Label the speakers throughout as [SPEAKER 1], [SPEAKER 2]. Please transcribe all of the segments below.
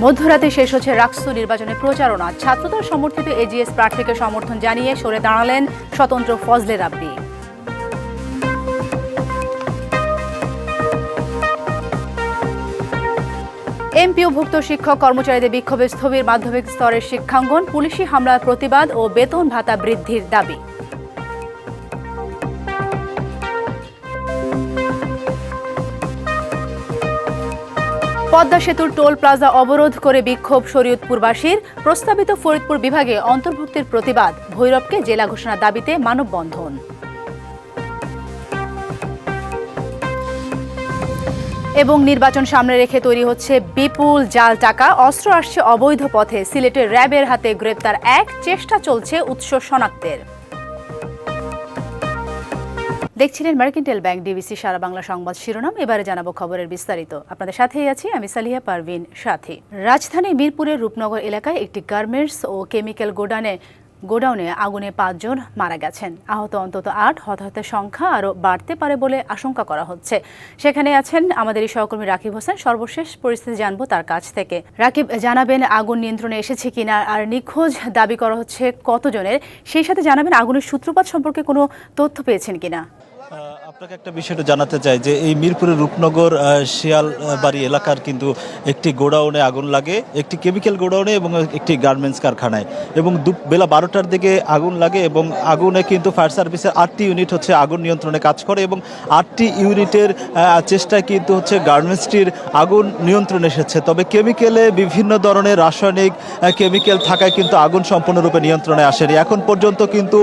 [SPEAKER 1] মধ্যরাতে শেষ হচ্ছে রাকসু নির্বাচনের প্রচারণা। ছাত্রদল সমর্থিত এজিএস প্রার্থীকে সমর্থন জানিয়ে সরে দাঁড়ালেন স্বতন্ত্র ফজলে রাব্বি। এমপিওভুক্ত শিক্ষক কর্মচারীদের বিক্ষোভে স্থবির মাধ্যমিক স্তরের শিক্ষাঙ্গন। পুলিশি হামলার প্রতিবাদ ও বেতন ভাতা বৃদ্ধির দাবি। পদ্মা সেতুর টোল প্লাজা অবরোধ করে বিক্ষোভ শরীয়তপুরবাসীর। প্রস্তাবিত ফরিদপুর বিভাগে অন্তর্ভুক্তির প্রতিবাদ। ভৈরবকে জেলা ঘোষণার দাবিতে মানববন্ধন। এবং নির্বাচন সামনে রেখে তৈরি হচ্ছে বিপুল জাল টাকা। অস্ত্র আসছে অবৈধ পথে। সিলেটের র্যাবের হাতে গ্রেপ্তার এক। চেষ্টা চলছে উৎস শনাক্তের। দেখছিলেন মার্কেন্টাইল ব্যাংক ডিবিসি সারা বাংলা সংবাদ শিরোনাম। এবারে জানাবো খবরের বিস্তারিত। আপনাদের সাথেই আছি আমি সালিহা পারভিন সাথী। রাজধানীর মিরপুরের রূপনগর এলাকায় একটি গার্মেন্টস ও কেমিক্যাল গোডাউনে আগুনে 5 জন মারা গেছেন। আহত অন্তত 8। হতাহতের সংখ্যা আরও বাড়তে পারে বলে আশঙ্কা করা হচ্ছে। সেখানে আছেন আমাদের এই সহকর্মী রাকিব হোসেন। সর্বশেষ পরিস্থিতি জানবো তার কাছ থেকে। রাকিব, জানাবেন আগুন নিয়ন্ত্রণে এসেছে কিনা, আর নিখোঁজ দাবি করা হচ্ছে কতজনের, সেই সাথে জানাবেন আগুনের সূত্রপাত সম্পর্কে কোনো তথ্য পেয়েছেন কিনা।
[SPEAKER 2] আপনাকে একটা বিষয়টা জানাতে চাই যে এই মিরপুরের রূপনগর শিয়ালবাড়ি এলাকার কিন্তু একটি গোডাউনে আগুন লাগে, একটি কেমিক্যাল গোডাউনে এবং একটি গার্মেন্টস কারখানায়, এবং বেলা 12টার দিকে আগুন লাগে এবং আগুনে কিন্তু ফায়ার সার্ভিসের 8টি ইউনিট হচ্ছে আগুন নিয়ন্ত্রণে কাজ করে এবং 8টি ইউনিটের চেষ্টায় কিন্তু হচ্ছে গার্মেন্টসটির আগুন নিয়ন্ত্রণে এসেছে। তবে কেমিক্যালে বিভিন্ন ধরনের রাসায়নিক কেমিক্যাল থাকায় কিন্তু আগুন সম্পূর্ণরূপে নিয়ন্ত্রণে আসেনি। এখন পর্যন্ত কিন্তু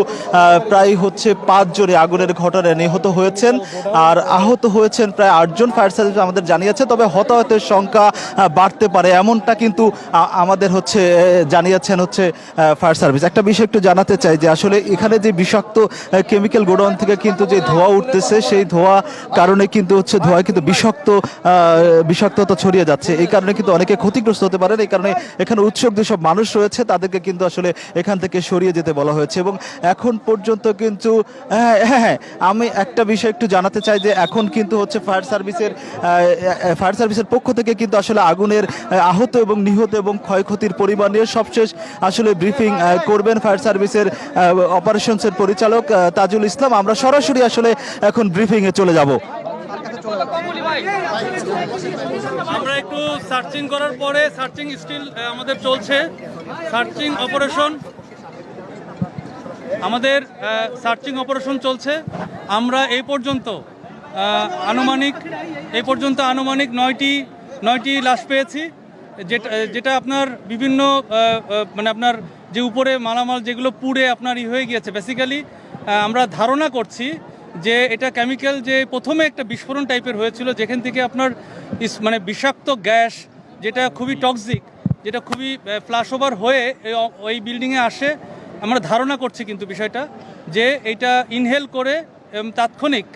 [SPEAKER 2] প্রায় হচ্ছে 5 জনে আগুনের ঘটনায় নিহত হয়েছেন, আর আহত হয়েছেন প্রায় 8 জন। ফায়ার সার্ভিস আমাদের জানিয়েছে, তবে হতাহতের সংখ্যা বাড়তে পারে এমনটা কিন্তু আমাদের হচ্ছে জানিয়েছেন হচ্ছে ফায়ার সার্ভিস। একটা বিষয় একটু জানাতে চাই যে আসলে এখানে যে বিষাক্ত কেমিক্যাল গোডাউন থেকে কিন্তু যে ধোঁয়া উঠতেছে, সেই ধোঁয়া কারণে কিন্তু হচ্ছে ধোঁয়া কিন্তু বিষাক্ততা ছড়িয়ে যাচ্ছে। এই কারণে কিন্তু অনেকে ক্ষতিগ্রস্ত হতে পারেন। এই কারণে এখানে উৎসুক যেসব মানুষ রয়েছে তাদেরকে কিন্তু আসলে এখান থেকে সরিয়ে যেতে বলা হয়েছে। এবং এখন পর্যন্ত কিন্তু আমি একটা বিষয় একটু জানাতে চাই যে এখন কিন্তু হচ্ছে ফায়ার সার্ভিসের পক্ষ থেকে কিন্তু আসলে আগুনের আহত এবং নিহত এবং ক্ষয়ক্ষতির পরিমাণ নিয়ে সবশেষ আসলে ব্রিফিং করবেন ফায়ার সার্ভিসের অপারেশনসের পরিচালক তাজুল ইসলাম। আমরা সরাসরি আসলে এখন ব্রিফিংয়ে চলে যাব।
[SPEAKER 3] আমরা একটু সার্চিং করার পরে সার্চিং স্টিল আমাদের চলছে, সার্চিং অপারেশন চলছে। আমরা এই পর্যন্ত আনুমানিক 9টি লাশ পেয়েছি, যেটা আপনার বিভিন্ন মানে আপনার যে উপরে মালামাল যেগুলো পুড়ে আপনার হয়ে গিয়েছে। বেসিক্যালি আমরা ধারণা করছি যে এটা কেমিক্যাল, যে প্রথমে একটা বিস্ফোরণ টাইপের হয়েছিল যেখান থেকে আপনার মানে বিষাক্ত গ্যাস, যেটা খুবই টক্সিক, যেটা খুবই ফ্ল্যাশ ওভার হয়ে ওই বিল্ডিংয়ে আসে। আমরা ধারণা করছি কিন্তু বিষয়টা যে এইটা ইনহেল করে তাৎক্ষণিক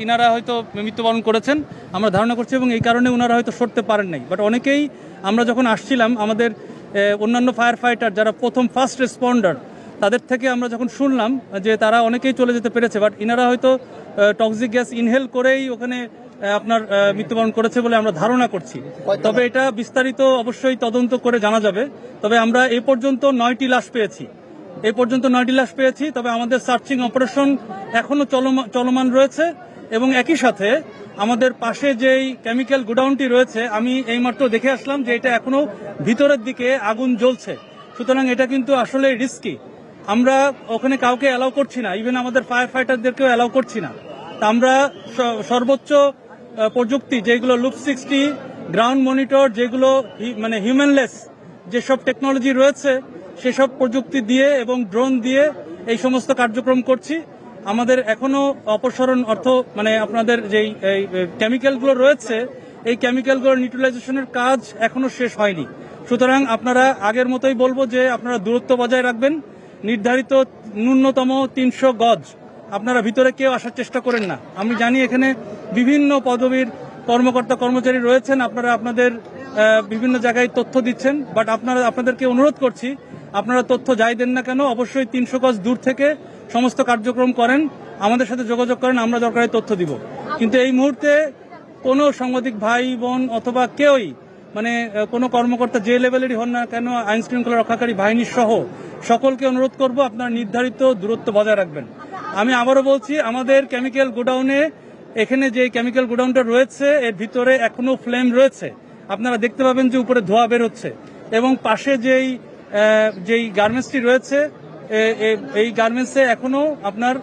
[SPEAKER 3] ইনারা হয়তো মৃত্যুবরণ করেছেন আমরা ধারণা করছি, এবং এই কারণে ওনারা হয়তো সরতে পারেন নাই। বাট অনেকেই আমরা যখন আসছিলাম, আমাদের অন্যান্য ফায়ার ফাইটার যারা ফার্স্ট রেসপন্ডার, তাদের থেকে আমরা যখন শুনলাম যে তারা অনেকেই চলে যেতে পেরেছে, বাট ইনারা হয়তো টক্সিক গ্যাস ইনহেল করেই ওখানে আপনার মৃত্যুবরণ করেছে বলে আমরা ধারণা করছি। তবে এটা বিস্তারিত অবশ্যই তদন্ত করে জানা যাবে। তবে আমরা এই পর্যন্ত 9টি লাশ পেয়েছি। তবে আমাদের সার্চিং অপারেশন এখনো চলমান রয়েছে, এবং একই সাথে আমাদের পাশে যেই কেমিক্যাল গোডাউনটি রয়েছে, আমি এইমাত্র দেখে আসলাম যে এটা এখনো ভিতরের দিকে আগুন জ্বলছে। সুতরাং এটা কিন্তু আসলে রিস্কি। আমরা ওখানে কাউকে অ্যালাউ করছি না, ইভেন আমাদের ফায়ার ফাইটারদেরকেও অ্যালাউ করছি না। তা আমরা সর্বোচ্চ প্রযুক্তি, যেগুলো লুপ 60, গ্রাউন্ড মনিটর, যেগুলো মানে হিউম্যানলেস যেসব টেকনোলজি রয়েছে, সেসব প্রযুক্তি দিয়ে এবং ড্রোন দিয়ে এই সমস্ত কার্যক্রম করছি। আমাদের এখনো অপসারণ মানে আপনাদের যেই কেমিক্যালগুলো রয়েছে, এই কেমিক্যালগুলোর নিউট্রালাইজেশনের কাজ এখনো শেষ হয়নি। সুতরাং আপনারা আগের মতোই বলবো যে আপনারা দূরত্ব বজায় রাখবেন। নির্ধারিত ন্যূনতম 300 গজ আপনারা ভিতরে কেউ আসার চেষ্টা করেন না। আমি জানি এখানে বিভিন্ন পদবীর কর্মচারী রয়েছেন, আপনারা আপনাদের বিভিন্ন জায়গায় তথ্য দিচ্ছেন, বাট আপনাদেরকে অনুরোধ করছি, আপনারা তথ্য যাই দেন না কেন, অবশ্যই 300 গজ দূর থেকে সমস্ত কার্যক্রম করেন, আমাদের সাথে যোগাযোগ করেন, আমরা দরকারি তথ্য দিব। কিন্তু এই মুহূর্তে কোনো সাংবাদিক ভাই বোন অথবা কেউই মানে কোনো কর্মকর্তা যে লেভেলেরই হন না কেন, আইন শৃঙ্খলা রক্ষাকারী বাহিনী সহ সকলকে অনুরোধ করব আপনারা নির্ধারিত দূরত্ব বজায় রাখবেন। আমি আবারও বলছি, আমাদের কেমিক্যাল গোডাউনে এখানে যে কেমিক্যাল গোডাউনটা রয়েছে এর ভিতরে এখনো ফ্লেম রয়েছে, আপনারা দেখতে পাবেন যে উপরে ধোঁয়া বের হচ্ছে, এবং পাশে যেই গার্মেন্টসটি রয়েছে এই গার্মেন্টসে এখনো আপনার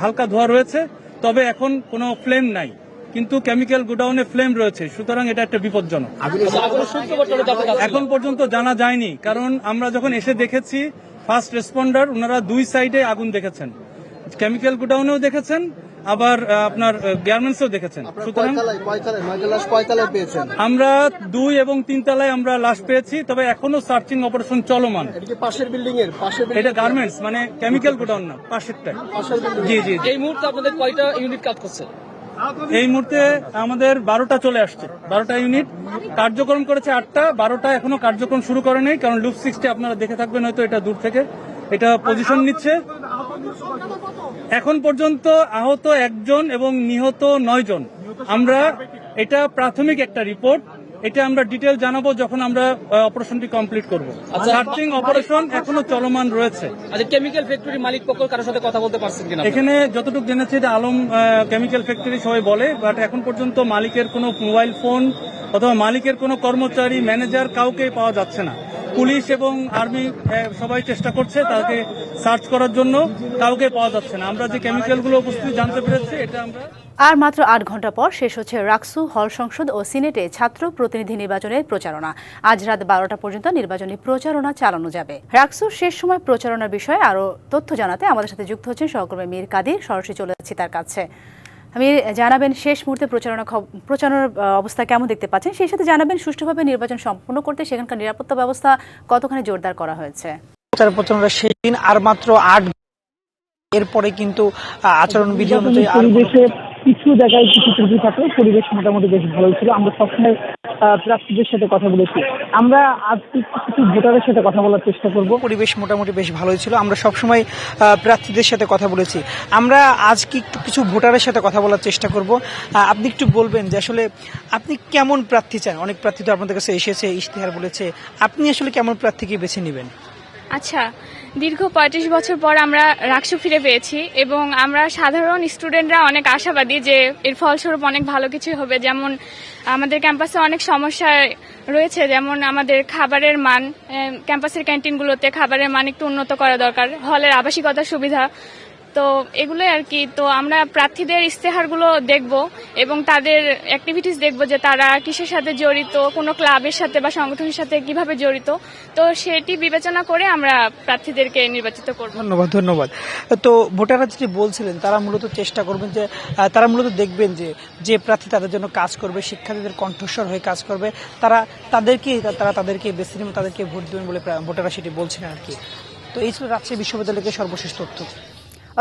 [SPEAKER 3] হালকা ধোঁয়া রয়েছে, তবে এখন কোনো ফ্লেম নাই, কিন্তু কেমিক্যাল গোডাউনে ফ্লেম রয়েছে, সুতরাং এটা একটা বিপজ্জনক। এখন পর্যন্ত জানা যায়নি, কারণ আমরা যখন এসে দেখেছি ফার্স্ট রেসপন্ডার ওনারা দুই সাইডে আগুন দেখেছেন, কেমিক্যাল গোডাউনেও দেখেছেন, আবার আপনার গার্মেন্টসেও দেখেছেন। সুতরাং আমরা 2 এবং 3 তলায় আমরা লাশ পেয়েছি, তবে এখনো সার্চিং অপারেশন চলমান।
[SPEAKER 4] পাশের বিল্ডিং এর
[SPEAKER 3] এটা গার্মেন্টস মানে কেমিক্যাল গোডাউন না, পাশেরটা। জি জি।
[SPEAKER 4] এই মুহূর্তে আপনাদের কয়টা ইউনিট কাজ করছে?
[SPEAKER 3] এই মুহূর্তে আমাদের 12টা চলে আসছে, 12টা ইউনিট কার্যক্রম করেছে, 8টা, 12টা এখনো কার্যক্রম শুরু করে নেই, কারণ লুপ 6 আপনারা দেখে থাকবেন হয়তো, এটা দূর থেকে এটা পজিশন নিচ্ছে। এখন পর্যন্ত আহত 1 জন এবং নিহত 9 জন। আমরা এটা প্রাথমিক একটা রিপোর্ট, এটা আমরা ডিটেল জানাবো যখন আমরা অপারেশনটি কমপ্লিট করব। সার্চিং অপারেশন এখনো চলমান রয়েছে।
[SPEAKER 4] আচ্ছা, কেমিক্যাল ফ্যাক্টরি মালিক পক্ষ কারোর সাথে কথা বলতে পারছেন কিনা?
[SPEAKER 3] এখানে যতটুকু জেনেছি এটা আলম কেমিক্যাল ফ্যাক্টরি সবাই বলে, বাট এখন পর্যন্ত মালিকের কোনো মোবাইল ফোন অথবা মালিকের কোনো কর্মচারী, ম্যানেজার কাউকে পাওয়া যাচ্ছে না। পুলিশ এবং আর্মি সবাই চেষ্টা করছে তাকে সার্চ করার জন্য, কাউকে পাওয়া যাচ্ছে না। আমরা যে কেমিক্যালগুলো উপস্থিতি জানতে পেরেছি এটা আমরা।
[SPEAKER 1] আর মাত্র 8 ঘন্টা পর শেষ হচ্ছে রাকসু, হল সংসদ ও সিনেটে ছাত্র প্রতিনিধি নির্বাচনের প্রচারণা। আজ রাত 12টা পর্যন্ত নির্বাচনী প্রচারণা চালানো যাবে। রাকসুর শেষ সময় প্রচারণার বিষয়ে আরও তথ্য জানাতে আমাদের সাথে যুক্ত হচ্ছেন সহকর্মী মীর কাদির। সরাসরি চলে যাচ্ছি তার কাছে। মীর, জানাবেন শেষ মুহূর্তে প্রচারণার অবস্থা কেমন দেখতে পাচ্ছেন, সেই সাথে জানাবেন সুষ্ঠুভাবে নির্বাচন সম্পন্ন করতে সেখানকার নিরাপত্তা ব্যবস্থা কতখানি জোরদার করা হয়েছে।
[SPEAKER 5] প্রচারণা শেষ দিন, আর মাত্র 8 এরপরে কিন্তু আচরণবিধি অনুযায়ী কিছু জায়গায় কিছু ত্রুটি থাকে। পরিবেশ মোটামুটি বেশ ভালো ছিল। আমরা সবসময় প্রার্থীদের সাথে কথা বলেছি, আমরা আজকে কিছু ভোটারের সাথে কথা বলার চেষ্টা করব। পরিবেশ মোটামুটি বেশ ভালোই ছিল। আমরা সবসময় প্রার্থীদের সাথে কথা বলেছি, আমরা আজকে কিছু ভোটারের সাথে কথা বলার চেষ্টা করব। আপনি একটু বলবেন যে আসলে আপনি কেমন প্রার্থী চান? অনেক প্রার্থী তো আপনাদের কাছে এসেছে, ইশতেহার বলেছে, আপনি আসলে কেমন প্রার্থীকে বেছে নেবেন?
[SPEAKER 6] আচ্ছা, দীর্ঘ 35 বছর পর আমরা রাকসু ফিরে পেয়েছি এবং আমরা সাধারণ স্টুডেন্টরা অনেক আশাবাদী যে এর ফলস্বরূপ অনেক ভালো কিছু হবে। যেমন আমাদের ক্যাম্পাসে অনেক সমস্যা রয়েছে, যেমন আমাদের খাবারের মান, ক্যাম্পাসের ক্যান্টিনগুলোতে খাবারের মান একটু উন্নত করা দরকার, হলের আবাসিকতার সুবিধা, তো এগুলোই আর কি। তো আমরা প্রার্থীদের ইশতেহারগুলো দেখব এবং তাদের অ্যাক্টিভিটিস দেখব যে তারা কিসের সাথে জড়িত, কোনো ক্লাবের সাথে বা সংগঠনের সাথে কিভাবে জড়িত, তো সেটি বিবেচনা করে আমরা প্রার্থীদেরকে নির্বাচিত করব।
[SPEAKER 5] ধন্যবাদ। তো ভোটাররা যেটি বলছিলেন, তারা মূলত চেষ্টা করবেন যে তারা মূলত দেখবেন যে প্রার্থী তাদের জন্য কাজ করবে, শিক্ষার্থীদের কণ্ঠস্বর হয়ে কাজ করবে, তারা তাদেরকে বেছে নেবেন, তাদেরকে ভোট দেবেন বলে ভোটাররা সেটি বলছিলেন আর কি। তো এই ছিল রাজশাহী বিশ্ববিদ্যালয়ের সর্বশেষ তথ্য।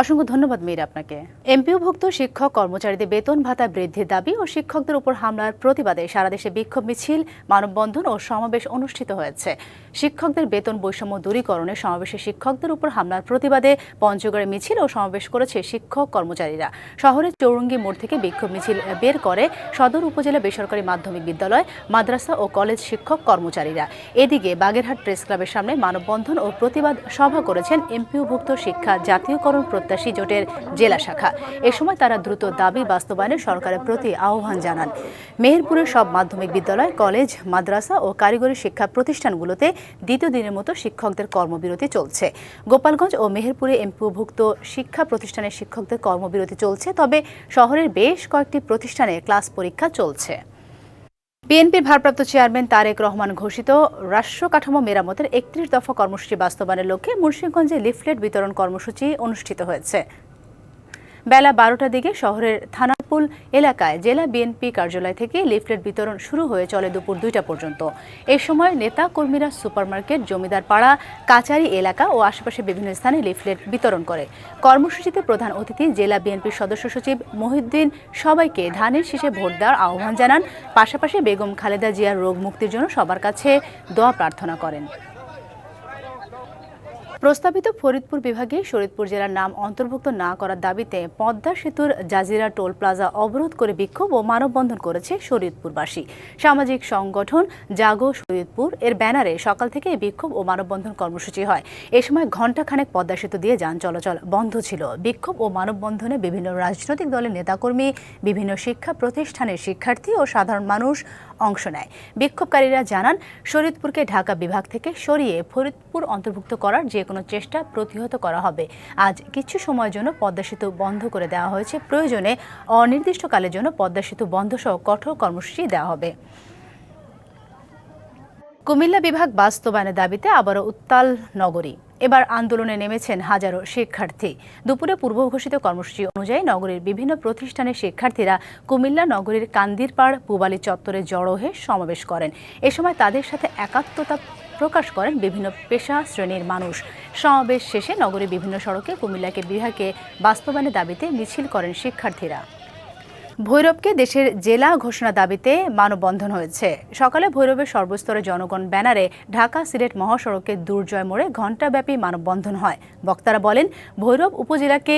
[SPEAKER 1] অসংখ্য ধন্যবাদ মীর আপনাকে। এমপিওভুক্ত শিক্ষক কর্মচারীদের বেতন ভাতা বৃদ্ধির দাবি ও শিক্ষকদের উপর হামলার প্রতিবাদে সারা দেশে বিক্ষোভ মিছিল, মানববন্ধন ও সমাবেশ অনুষ্ঠিত হয়েছে। শিক্ষকদের বেতন বৈষম্য দূরীকরণে সমাবেশে শিক্ষকদের উপর হামলার প্রতিবাদে পঞ্চগড়ে মিছিল ও সমাবেশ করেছে শিক্ষক কর্মচারীরা। শহরের চৌরঙ্গি মোড় থেকে বিক্ষোভ মিছিল বের করে সদর উপজেলা বেসরকারি মাধ্যমিক বিদ্যালয়, মাদ্রাসা ও কলেজ শিক্ষক কর্মচারীরা। এদিকে বাগেরহাট প্রেস ক্লাবের সামনে মানববন্ধন ও প্রতিবাদ সভা করেছেন এমপিওভুক্ত শিক্ষা জাতীয়করণ প্রত্যাশী জোটের জেলা শাখা। এ সময় তারা দ্রুত দাবি বাস্তবায়নে সরকারের প্রতি আহ্বান জানান। মেহেরপুরের সব মাধ্যমিক বিদ্যালয়, কলেজ, মাদ্রাসা ও কারিগরি শিক্ষা প্রতিষ্ঠানগুলোতে দ্বিতীয় দিনের মতো শিক্ষকদের কর্মবিরতি চলছে। গোপালগঞ্জ ও মেহেরপুরে এমপিওভুক্ত শিক্ষা প্রতিষ্ঠানের শিক্ষকদের কর্মবিরতি চলছে, তবে শহরের বেশ কয়েকটি প্রতিষ্ঠানে ক্লাস পরীক্ষা চলছে। বিএনপির ভারপ্রাপ্ত চেয়ারম্যান তারেক রহমান ঘোষিত রাষ্ট্র কাঠামো মেরামতের 31 দফা কর্মসূচি বাস্তবায়নের লক্ষ্যে মুন্সিগঞ্জে লিফলেট বিতরণ কর্মসূচি অনুষ্ঠিত হয়েছে। বেলা 12টার দিকে শহরের থানাপুল এলাকায় জেলা বিএনপি কার্যালয় থেকে লিফলেট বিতরণ শুরু হয়ে চলে দুপুর 2টা পর্যন্ত। এ সময় নেতা কর্মীরা সুপারমার্কেট, জমিদার পাড়া, কাচারি এলাকা ও আশেপাশে বিভিন্ন স্থানে লিফলেট বিতরণ করে। কর্মসূচিতে প্রধান অতিথি জেলা বিএনপির সদস্য সচিব মহিউদ্দিন সবাইকে ধানের শীষে ভোট দেওয়ার আহ্বান জানান। পাশাপাশি বেগম খালেদা জিয়ার রোগ মুক্তির জন্য সবার কাছে দোয়া প্রার্থনা করেন। প্রস্তাবিত ফরিদপুর বিভাগে শরীয়তপুর জেলার নাম অন্তর্ভুক্ত না করার দাবিতে পদ্মা সেতুর জাজিরা টোল প্লাজা অবরোধ করে বিক্ষোভ ও মানববন্ধন করেছে শরীয়তপুরবাসী। সামাজিক সংগঠন জাগো শরীয়তপুর এর ব্যানারে সকাল থেকে এই বিক্ষোভ ও মানববন্ধন কর্মসূচি হয়। এ সময় ঘণ্টাখানেক পদ্মা সেতু দিয়ে যান চলাচল বন্ধ ছিল। বিক্ষোভ ও মানববন্ধনে বিভিন্ন রাজনৈতিক দলের নেতাকর্মী, বিভিন্ন শিক্ষা প্রতিষ্ঠানের শিক্ষার্থী ও সাধারণ মানুষ অংশ নেয়। বিক্ষোভকারীরা জানান, শরীয়তপুরকে ঢাকা বিভাগ থেকে সরিয়ে ফরিদপুর অন্তর্ভুক্ত করার যে কোনো চেষ্টা প্রতিহত করা হবে। আজ কিছু সময়ের জন্য পদ্মা সেতু বন্ধ করে দেওয়া হয়েছে। প্রয়োজনে অনির্দিষ্টকালের জন্য পদ্মা সেতু বন্ধ সহ কঠোর কর্মসূচি দেওয়া হবে। কুমিল্লা বিভাগ বাস্তবায়নের দাবিতে আবারও উত্তাল নগরী। এবার আন্দোলনে নেমেছেন হাজারো শিক্ষার্থী। দুপুরে পূর্ব ঘোষিত কর্মসূচি অনুযায়ী নগরীর বিভিন্ন প্রতিষ্ঠানের শিক্ষার্থীরা কুমিল্লা নগরীর কান্দিরপাড় পূবালী চত্বরে জড়ো হয়ে সমাবেশ করেন। এ সময় তাদের সাথে একাত্মতা প্রকাশ করেন বিভিন্ন পেশা শ্রেণীর মানুষ। সমাবেশ শেষে নগরীর বিভিন্ন সড়কে কুমিল্লাকে বিভাগে বাস্তবায়নের দাবিতে মিছিল করেন শিক্ষার্থীরা। ভৈরবকে দেশের জেলা ঘোষণা দাবিতে মানববন্ধন হয়েছে। সকালে ভৈরবের সর্বস্তরের জনগণ ব্যানারে ঢাকা সিলেট মহাসড়কে দুর্জয় মোড়ে ঘণ্টাব্যাপী মানববন্ধন হয়। বক্তারা বলেন, ভৈরব উপজেলাকে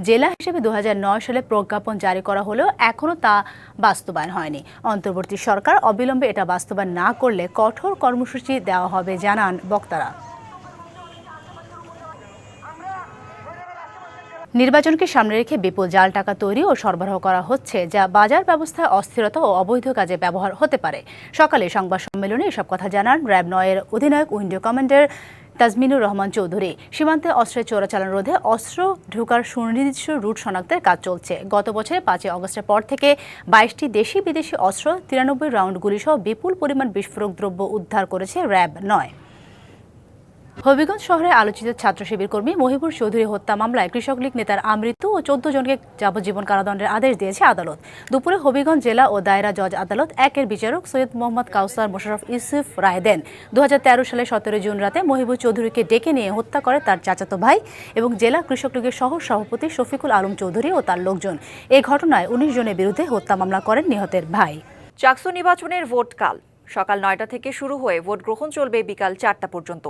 [SPEAKER 1] জেলা হিসেবে 2009 সালে প্রজ্ঞাপন জারি করা হলেও এখনও তা বাস্তবায়ন হয়নি। অন্তর্বর্তী সরকার অবিলম্বে এটা বাস্তবায়ন না করলে কঠোর কর্মসূচি দেওয়া হবে জানান বক্তারা। নির্বাচনকে সামনে রেখে বিপুল জাল টাকা তৈরি ও সরবরাহ করা হচ্ছে, যা বাজার ব্যবস্থায় অস্থিরতা ও অবৈধ কাজে ব্যবহার হতে পারে। সকালে সংবাদ সম্মেলনে এসব কথা জানান র্যাব 9 এর অধিনায়ক উইন্ডো কমান্ডার তাজমিনুর রহমান চৌধুরী। সীমান্তে অস্ত্রের চোরাচালান রোধে অস্ত্র ঢোকার সুনির্দিষ্ট রুট শনাক্তের কাজ চলছে। গত বছরের 5 আগস্টের পর থেকে 22টি দেশি বিদেশি অস্ত্র, 93 রাউন্ড গুলিসহ বিপুল পরিমাণ বিস্ফোরক দ্রব্য উদ্ধার করেছে র্যাব 9। হবিগঞ্জ শহরে আলোচিত ছাত্র শিবির কর্মী মহিবুর চৌধুরী হত্যা মামলায় কৃষক লীগ নেতার আমৃত্যু ও 14 জনকে যাবজ্জীবন কারাদণ্ডের আদেশ দিয়েছে আদালত। দুপুরে হবিগঞ্জ জেলা ও দায়রা জজ আদালত 1 এর বিচারক সৈয়দ মোহাম্মদ কাউসার মোশাররফ ইউসুফ রায় দেন। 2013 সালের 17 জুন রাতে মহিবুর চৌধুরীকে ডেকে নিয়ে হত্যা করে তার চাচাতো ভাই এবং জেলা কৃষক লীগের সহ সভাপতি শফিকুল আলম চৌধুরী ও তার লোকজন। এই ঘটনায় 19 জনের বিরুদ্ধে হত্যা মামলা করেন নিহতের ভাই।
[SPEAKER 7] চাকসু নির্বাচনের ভোট কাল সকাল 9টা থেকে শুরু হয়ে ভোট গ্রহণ চলবে বিকাল 4টা পর্যন্ত।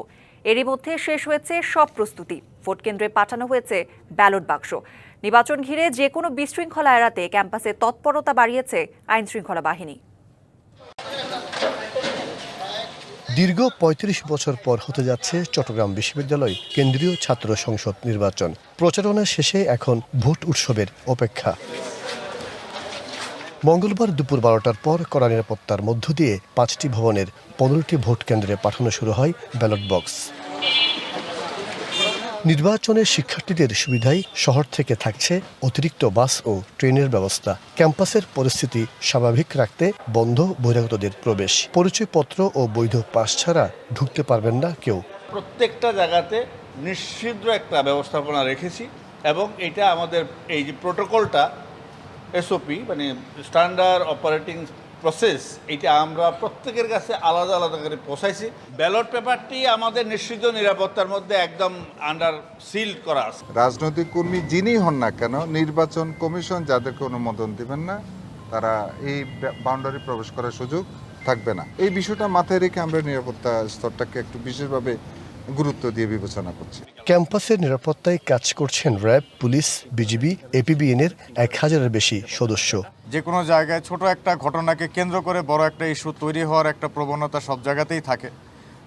[SPEAKER 7] এরই মধ্যে শেষ হয়েছে সব প্রস্তুতি। ভোট কেন্দ্রে পাঠানো হয়েছে ব্যালট বাক্স। নির্বাচন ঘিরে যে কোনো বিশৃঙ্খলা এড়াতে ক্যাম্পাসে তৎপরতা বাড়িয়েছে আইন শৃঙ্খলা বাহিনী।
[SPEAKER 8] দীর্ঘ 35 বছর পর হতে যাচ্ছে চট্টগ্রাম বিশ্ববিদ্যালয় কেন্দ্রীয় ছাত্র সংসদ নির্বাচন। প্রচারণা শেষে এখন ভোট উৎসবের অপেক্ষা। মঙ্গলবার দুপুর 12টার পর কড়া নিরাপত্তার মধ্য দিয়ে 5টি ভবনের 15টি ভোট কেন্দ্রে পাঠানো শুরু হয় ব্যালট বক্স। নির্বাচনের শিক্ষার্থীদের সুবিধায় শহর থেকে থাকছে অতিরিক্ত বাস ও ট্রেনের ব্যবস্থা। ক্যাম্পাসের পরিস্থিতি স্বাভাবিক রাখতে বন্ধ বহিরাগতদের প্রবেশ। পরিচয়পত্র ও বৈধ পাস ছাড়া ঢুকতে পারবেন না কেউ।
[SPEAKER 9] প্রত্যেকটা জায়গাতে নিশ্চিদ্র একটা ব্যবস্থাপনা রেখেছি এবং এটা আমাদের এই যে প্রোটোকলটা এসওপি মানে স্ট্যান্ডার্ড অপারেটিং প্রসেস, এটা আমরা প্রত্যেকের কাছে আলাদা আলাদা করে পৌঁছাইছি। ব্যালট পেপারটি আমাদের নিশ্চিত নিরাপত্তার মধ্যে একদম আন্ডার সিল করা আছে।
[SPEAKER 10] রাজনৈতিক কর্মী যিনি হন না কেন, নির্বাচন কমিশন যাদেরকে অনুমোদন দিবেন না তারা এই বাউন্ডারি প্রবেশ করার সুযোগ থাকবে না। এই বিষয়টা মাথায় রেখে আমরা নিরাপত্তা স্তরটাকে একটু বিশেষভাবে গুরুত্ব দিয়ে বিবেচনা করছি।
[SPEAKER 8] ক্যাম্পাসের নিরাপত্তায় কাজ করছেন র্যাব, পুলিশ, বিজিবি, এপিবিএন এর 1000-এর বেশি সদস্য।
[SPEAKER 11] যে কোনো জায়গায় ছোট একটা ঘটনাকে কেন্দ্র করে বড় একটা ইস্যু তৈরি হওয়ার একটা প্রবণতা সব জায়গাতেই থাকে।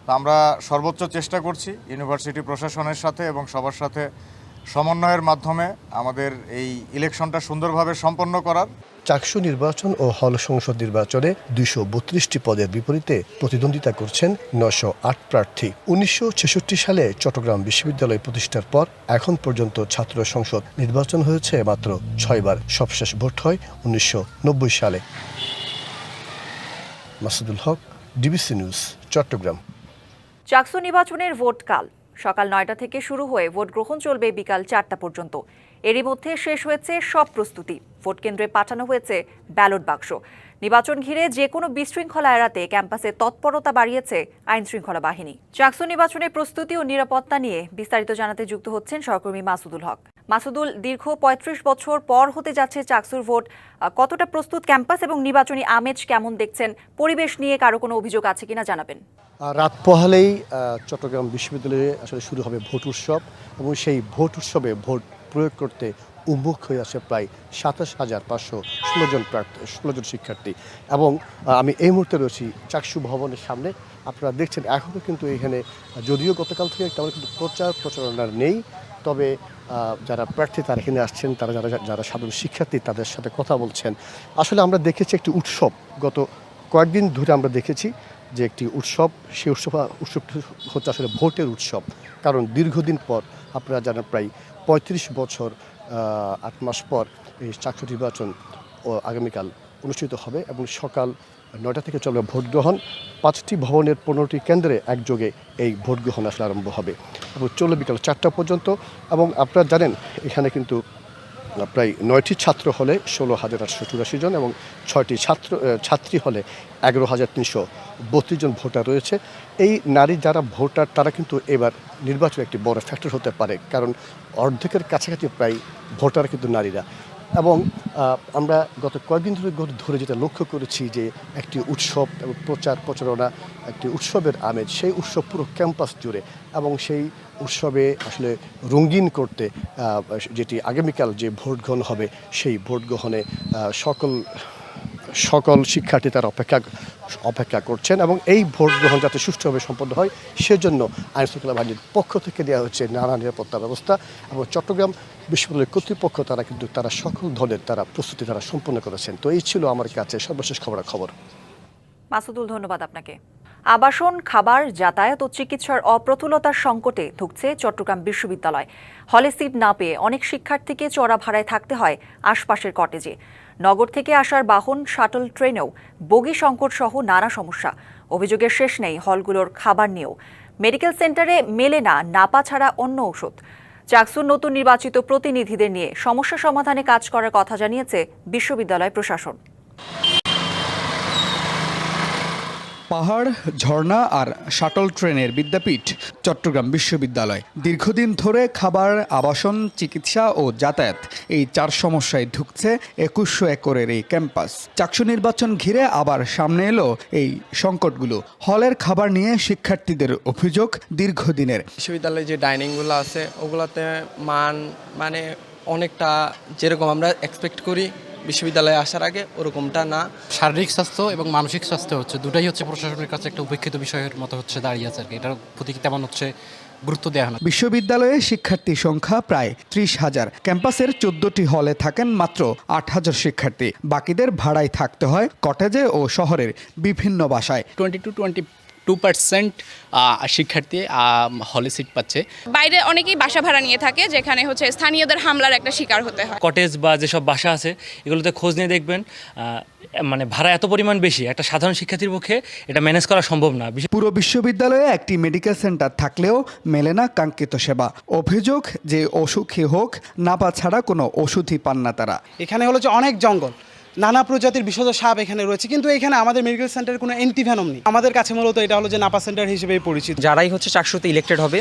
[SPEAKER 11] তো আমরা সর্বোচ্চ চেষ্টা করছি ইউনিভার্সিটি প্রশাসনের সাথে এবং সবার সাথে সমন্বয়ের মাধ্যমে আমাদের এই ইলেকশনটা সুন্দরভাবে সম্পন্ন করার।
[SPEAKER 8] চাকসু নির্বাচন ও হল সংসদ নির্বাচনে 232টি পদের বিপরীতে প্রতিদ্বন্দ্বিতা করছেন 908 প্রার্থী। 1966 সালে চট্টগ্রাম বিশ্ববিদ্যালয় প্রতিষ্ঠার পর এখন পর্যন্ত ছাত্র সংসদ নির্বাচন হয়েছে মাত্র 6 বার। সবশেষ ভোট হয় 1990 সালে। মাসুদুল হক, ডিবিসি নিউজ, চট্টগ্রাম।
[SPEAKER 7] চাকসু নির্বাচনের ভোট কাল সকাল 9টা থেকে শুরু হয়ে ভোট গ্রহণ চলবে বিকাল 4টা পর্যন্ত। এরই মধ্যে শেষ হয়েছে সব প্রস্তুতি। ভোট কেন্দ্রে পাঠানো হয়েছে ব্যালট বাক্স। নির্বাচন ঘিরে যে কোনো বিশৃঙ্খলা এড়াতে ক্যাম্পাসে তৎপরতা বাড়িয়েছে আইন শৃঙ্খলা বাহিনী। চাকসু নির্বাচনের প্রস্তুতি ও নিরাপত্তা নিয়ে বিস্তারিত জানাতে যুক্ত হচ্ছেন সহকর্মী মাসুদুল হক। মাসুদুল, দীর্ঘ ৩৫ বছর পর হতে যাচ্ছে চাকসুর ভোট। কতটা প্রস্তুত ক্যাম্পাস এবং নির্বাচনী আমেজ কেমন দেখছেন? পরিবেশ নিয়ে কারো কোনো অভিযোগ আছে কিনা জানাবেন।
[SPEAKER 8] রাত পোহালেই চট্টগ্রাম বিশ্ববিদ্যালয়ে আসলে শুরু হবে ভোট উৎসব এবং সেই ভোট উৎসবে ভোট প্রয়োগ করতে উন্মুখ হয়ে আসে প্রায় ২৭,৫১৬ জন শিক্ষার্থী। এবং আমি এই মুহূর্তে রয়েছি চাকসু ভবনের সামনে। আপনারা দেখছেন এখনও কিন্তু এখানে যদিও গতকাল থেকে তেমন কিন্তু প্রচারণা নেই, তবে যারা প্রার্থী তারা এখানে আসছেন, তারা যারা সাধারণ শিক্ষার্থী তাদের সাথে কথা বলছেন। আসলে আমরা দেখেছি একটি উৎসব, গত কয়েকদিন ধরে আমরা দেখেছি যে একটি উৎসব, সেই উৎসবটি হচ্ছে আসলে ভোটের উৎসব। কারণ দীর্ঘদিন পর আপনারা জানেন প্রায় ৩৫ বছর ৮ মাস পর এই চাকসু নির্বাচন আগামীকাল অনুষ্ঠিত হবে এবং সকাল ৯টা থেকে চলবে ভোট গ্রহণ। ৫টি ভবনের ১৫টি কেন্দ্রে একযোগে এই ভোট গ্রহণ আসলে আরম্ভ হবে এবং চলবে বিকাল ৪টা পর্যন্ত। এবং আপনারা জানেন এখানে কিন্তু প্রায় ৯টি ছাত্র হলে ১৬,৮৮৪ জন এবং ৬টি ছাত্রী হলে ১১,৩৩২ জন ভোটার রয়েছে। এই নারী যারা ভোটার তারা কিন্তু এবার নির্বাচনে একটি বড় ফ্যাক্টর হতে পারে, কারণ অর্ধেকের কাছাকাছি প্রায় ভোটার কিন্তু নারীরা। এবং আমরা গত কয়েকদিন ধরে যেটা লক্ষ্য করেছি যে একটি উৎসব এবং প্রচারণা, একটি উৎসবের আমেজ, সেই উৎসব পুরো ক্যাম্পাস জুড়ে। এবং সেই উৎসবে আসলে রঙিন করতে যেটি আগামীকাল যে ভোট গ্রহণ হবে সেই ভোট গ্রহণে সকল শিক্ষার্থী তারা অপেক্ষা করছেন এবং এই ভোট গ্রহণ যাতে সুষ্ঠুভাবে সম্পন্ন হয় সেজন্য আইনশৃঙ্খলা বাহিনীর পক্ষ থেকে দেওয়া হচ্ছে নানা নিরাপত্তা ব্যবস্থা। এবং চট্টগ্রাম বিশ্ববিদ্যালয়ের কর্তৃপক্ষ তারা সকল ধরনের প্রস্তুতি সম্পন্ন করেছেন। তো এই ছিল আমার কাছে সর্বশেষ খবর।
[SPEAKER 7] মাসুদুল, ধন্যবাদ আপনাকে। আবাসন, খাবার, যাতায়াত ও চিকিৎসার অপ্রতুলতার সংকটে ধুঁকছে চট্টগ্রাম বিশ্ববিদ্যালয়। হলে সিট না পেয়ে অনেক শিক্ষার্থীকে চড়া ভাড়ায় থাকতে হয় আশপাশের কটেজে। নগর থেকে আসার বাহন, শাটল ট্রেনেও বগি সংকট সহ নানা সমস্যা। অভিযোগের শেষ নেই হলগুলোর খাবার নিয়েও। মেডিকেল সেন্টারে মেলে না নাপা ছাড়া অন্য ঔষধ। চাকসুর নতুন নির্বাচিত প্রতিনিধিদের নিয়ে সমস্যা সমাধানে কাজ করার কথা জানিয়েছে বিশ্ববিদ্যালয় প্রশাসন।
[SPEAKER 12] পাহাড়, ঝর্ণা আর শাটল ট্রেনের বিদ্যাপীঠ চট্টগ্রাম বিশ্ববিদ্যালয়। দীর্ঘদিন ধরে খাবার, আবাসন, চিকিৎসা ও যাতায়াত এই 4 সমস্যায় ধুঁকছে ২১০০ একরের এই ক্যাম্পাস। চাকসু নির্বাচন ঘিরে আবার সামনে এলো এই সংকটগুলো। হলের খাবার নিয়ে শিক্ষার্থীদের অভিযোগ দীর্ঘদিনের।
[SPEAKER 13] বিশ্ববিদ্যালয়ে যে ডাইনিংগুলো আছে ওগুলোতে মানে অনেকটা যেরকম আমরা এক্সপেক্ট করি বিশ্ববিদ্যালয়ে আসার আগে ওরকমটা না।
[SPEAKER 14] শারীরিক স্বাস্থ্য এবং মানসিক স্বাস্থ্য দুটাই প্রশাসনের কাছে একটা উপেক্ষিত বিষয়ের মতো দাঁড়িয়ে আছে আর কি। এটার প্রতি তেমন গুরুত্ব দেওয়া হয় না।
[SPEAKER 12] বিশ্ববিদ্যালয়ে শিক্ষার্থী সংখ্যা প্রায় ৩০,০০০। ক্যাম্পাসের 14টি হলে থাকেন মাত্র 8,000 শিক্ষার্থী। বাকিদের ভাড়ায় থাকতে হয় কটেজে ও শহরের বিভিন্ন বাসায়।
[SPEAKER 14] 22% শিক্ষার্থী হলে সিট পাচ্ছে।
[SPEAKER 6] বাইরে অনেকেই বাসা ভাড়া নিয়ে থাকে, যেখানে স্থানীয়দের হামলার একটা শিকার হতে হয়।
[SPEAKER 14] কটেজ বা যেসব বাসা আছে এগুলোতে খোঁজ নিয়ে দেখবেন ভাড়া এত পরিমাণ বেশি, একটা সাধারণ শিক্ষার্থীর পক্ষে এটা ম্যানেজ করা সম্ভব না।
[SPEAKER 12] পুরো বিশ্ববিদ্যালয়ে একটি মেডিকেল সেন্টার থাকলেও মেলে না কাঙ্ক্ষিত সেবা। অভিযোগ যে অসুখী হোক নাপা ছাড়া কোনো ওষুধই পান না তারা।
[SPEAKER 15] এখানে হলো যে অনেক জঙ্গল, নানা প্রজাতির বিষধ সাপ এখানে রয়েছে, কিন্তু এখানে আমাদের মেডিকেল সেন্টারের কোনো অ্যান্টিভেনম নেই। আমাদের কাছে মূলত এটা হলো যে নাপা সেন্টার হিসেবে পরিচিত।
[SPEAKER 16] যারাই চাকসুতে ইলেক্টেড হবে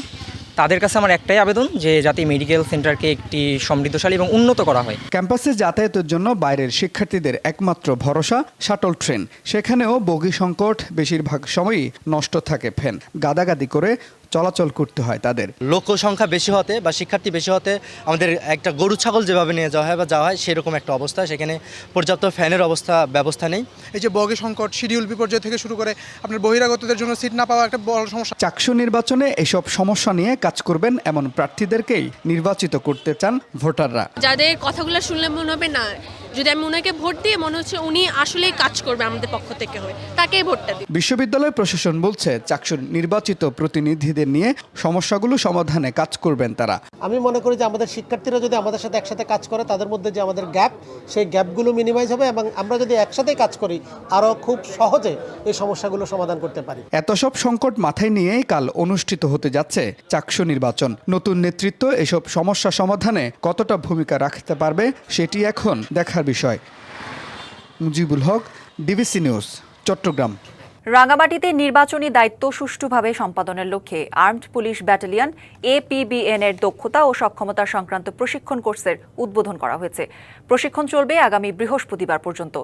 [SPEAKER 16] তাদের কাছে আমার একটাই আবেদন যে যাতে মেডিকেল সেন্টারকে একটি সমৃদ্ধশালী এবং উন্নত করা হয়।
[SPEAKER 12] ক্যাম্পাসে যাতায়াতের জন্য বাইরের শিক্ষার্থীদের একমাত্র ভরসা শাটল ট্রেন। সেখানেও বগি সংকট, বেশিরভাগ সময়ই নষ্ট থাকে ফ্যান। গাদাগাদি করে চলাচল করতে হয় তাদের।
[SPEAKER 17] লোক সংখ্যা বেশি হতে বা শিক্ষার্থী বেশি হতে আমাদের একটা গরু ছাগল যেভাবে নিয়ে যাওয়া হয় বা যাওয়া হয় সেরকম একটা অবস্থা। সেখানে পর্যাপ্ত ফ্যানের ব্যবস্থা নেই।
[SPEAKER 15] এই যে বগি সংকট, শিডিউল বিপর্যয় থেকে শুরু করে আপনার বহিরাগতদের জন্য সিট না পাওয়া একটা বড় সমস্যা।
[SPEAKER 12] চাকসু নির্বাচনে এসব সমস্যা নিয়ে কাজ করবেন এমন প্রার্থীদেরকেই নির্বাচিত করতে চান ভোটাররা।
[SPEAKER 6] যাদের কথাগুলো শুনলে মনে হবে না, যদি আমি ওনাকে ভোট দিয়ে মনে হচ্ছে উনি আসলেই কাজ করবে আমাদের পক্ষ থেকে হয়ে, তাকেই ভোটটা দিই।
[SPEAKER 12] বিশ্ববিদ্যালয় প্রশাসন বলছে চাকসুর নির্বাচিত প্রতিনিধিদের নিয়ে সমস্যাগুলো সমাধানে কাজ করবেন তারা।
[SPEAKER 18] আমি মনে করি যে আমাদের শিক্ষার্থীরা যদি আমাদের সাথে একসাথে কাজ করে, তাদের মধ্যে যে আমাদের গ্যাপ, সেই গ্যাপগুলো মিনিমাইজ হবে এবং আমরা যদি একসাথে কাজ করি আরও খুব সহজে এই সমস্যাগুলো সমাধান করতে পারি।
[SPEAKER 12] এত সব সংকট মাথায় নিয়েই কাল অনুষ্ঠিত হতে যাচ্ছে চাকসু নির্বাচন। নতুন নেতৃত্ব এসব সমস্যা সমাধানে কতটা ভূমিকা রাখতে পারবে সেটি এখন দেখার বিষয়। Mujibul Haque, DBC news, Chittagong.
[SPEAKER 7] রাঙ্গামাটিতে নির্বাচনী দায়িত্ব সুষ্ঠুভাবে সম্পাদনের লক্ষ্যে আর্মড পুলিশ ব্যাটালিয়ন APBN এর দক্ষতা ও সক্ষমতা সংক্রান্ত প্রশিক্ষণ কোর্সের উদ্বোধন করা হয়েছে। প্রশিক্ষণ চলবে আগামী বৃহস্পতিবার পর্যন্ত।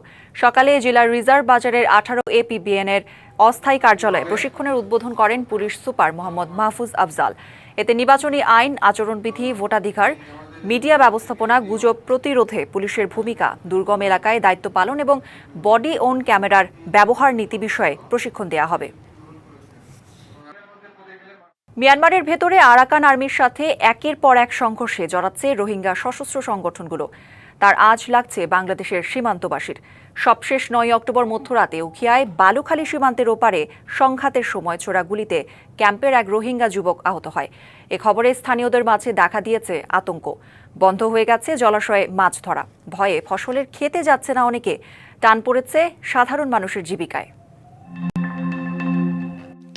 [SPEAKER 7] সকালে জেলার রিজার্ভ বাজারের 18 APBN এর অস্থায়ী কার্যালয়ে প্রশিক্ষণের উদ্বোধন করেন পুলিশ সুপার মোহাম্মদ মাহফুজ আফজাল। এতে নির্বাচনী আইন, আচরণবিধি, ভোটাধিকার, মিডিয়া ব্যবস্থাপনা, গুজব প্রতিরোধে পুলিশের ভূমিকা, দুর্গম এলাকায় দায়িত্ব পালন এবং বডি অন ক্যামেরার ব্যবহার নীতি বিষয়ে প্রশিক্ষণ দেওয়া হবে। মিয়ানমারের ভেতরে আরাকান আর্মির সাথে একের পর এক সংঘর্ষে জড়াচ্ছে রোহিঙ্গা সশস্ত্র সংগঠনগুলো। তার আজ লাগছে বাংলাদেশের সীমান্তবাসীর। সবশেষ 9 অক্টোবর মধ্যরাতে উখিয়ায় বালুখালী সীমান্তের ওপারে সংঘাতের সময় ছোড়া গুলিতে ক্যাম্পের এক রোহিঙ্গা যুবক আহত হয়। এ খবরে স্থানীয়দের মাঝে দেখা দিয়েছে আতঙ্ক। বন্ধ হয়ে গেছে জলাশয়ে মাছ ধরা। ভয়ে ফসলের খেতে যাচ্ছে না অনেকে। টান পড়েছে সাধারণ মানুষের জীবিকায়।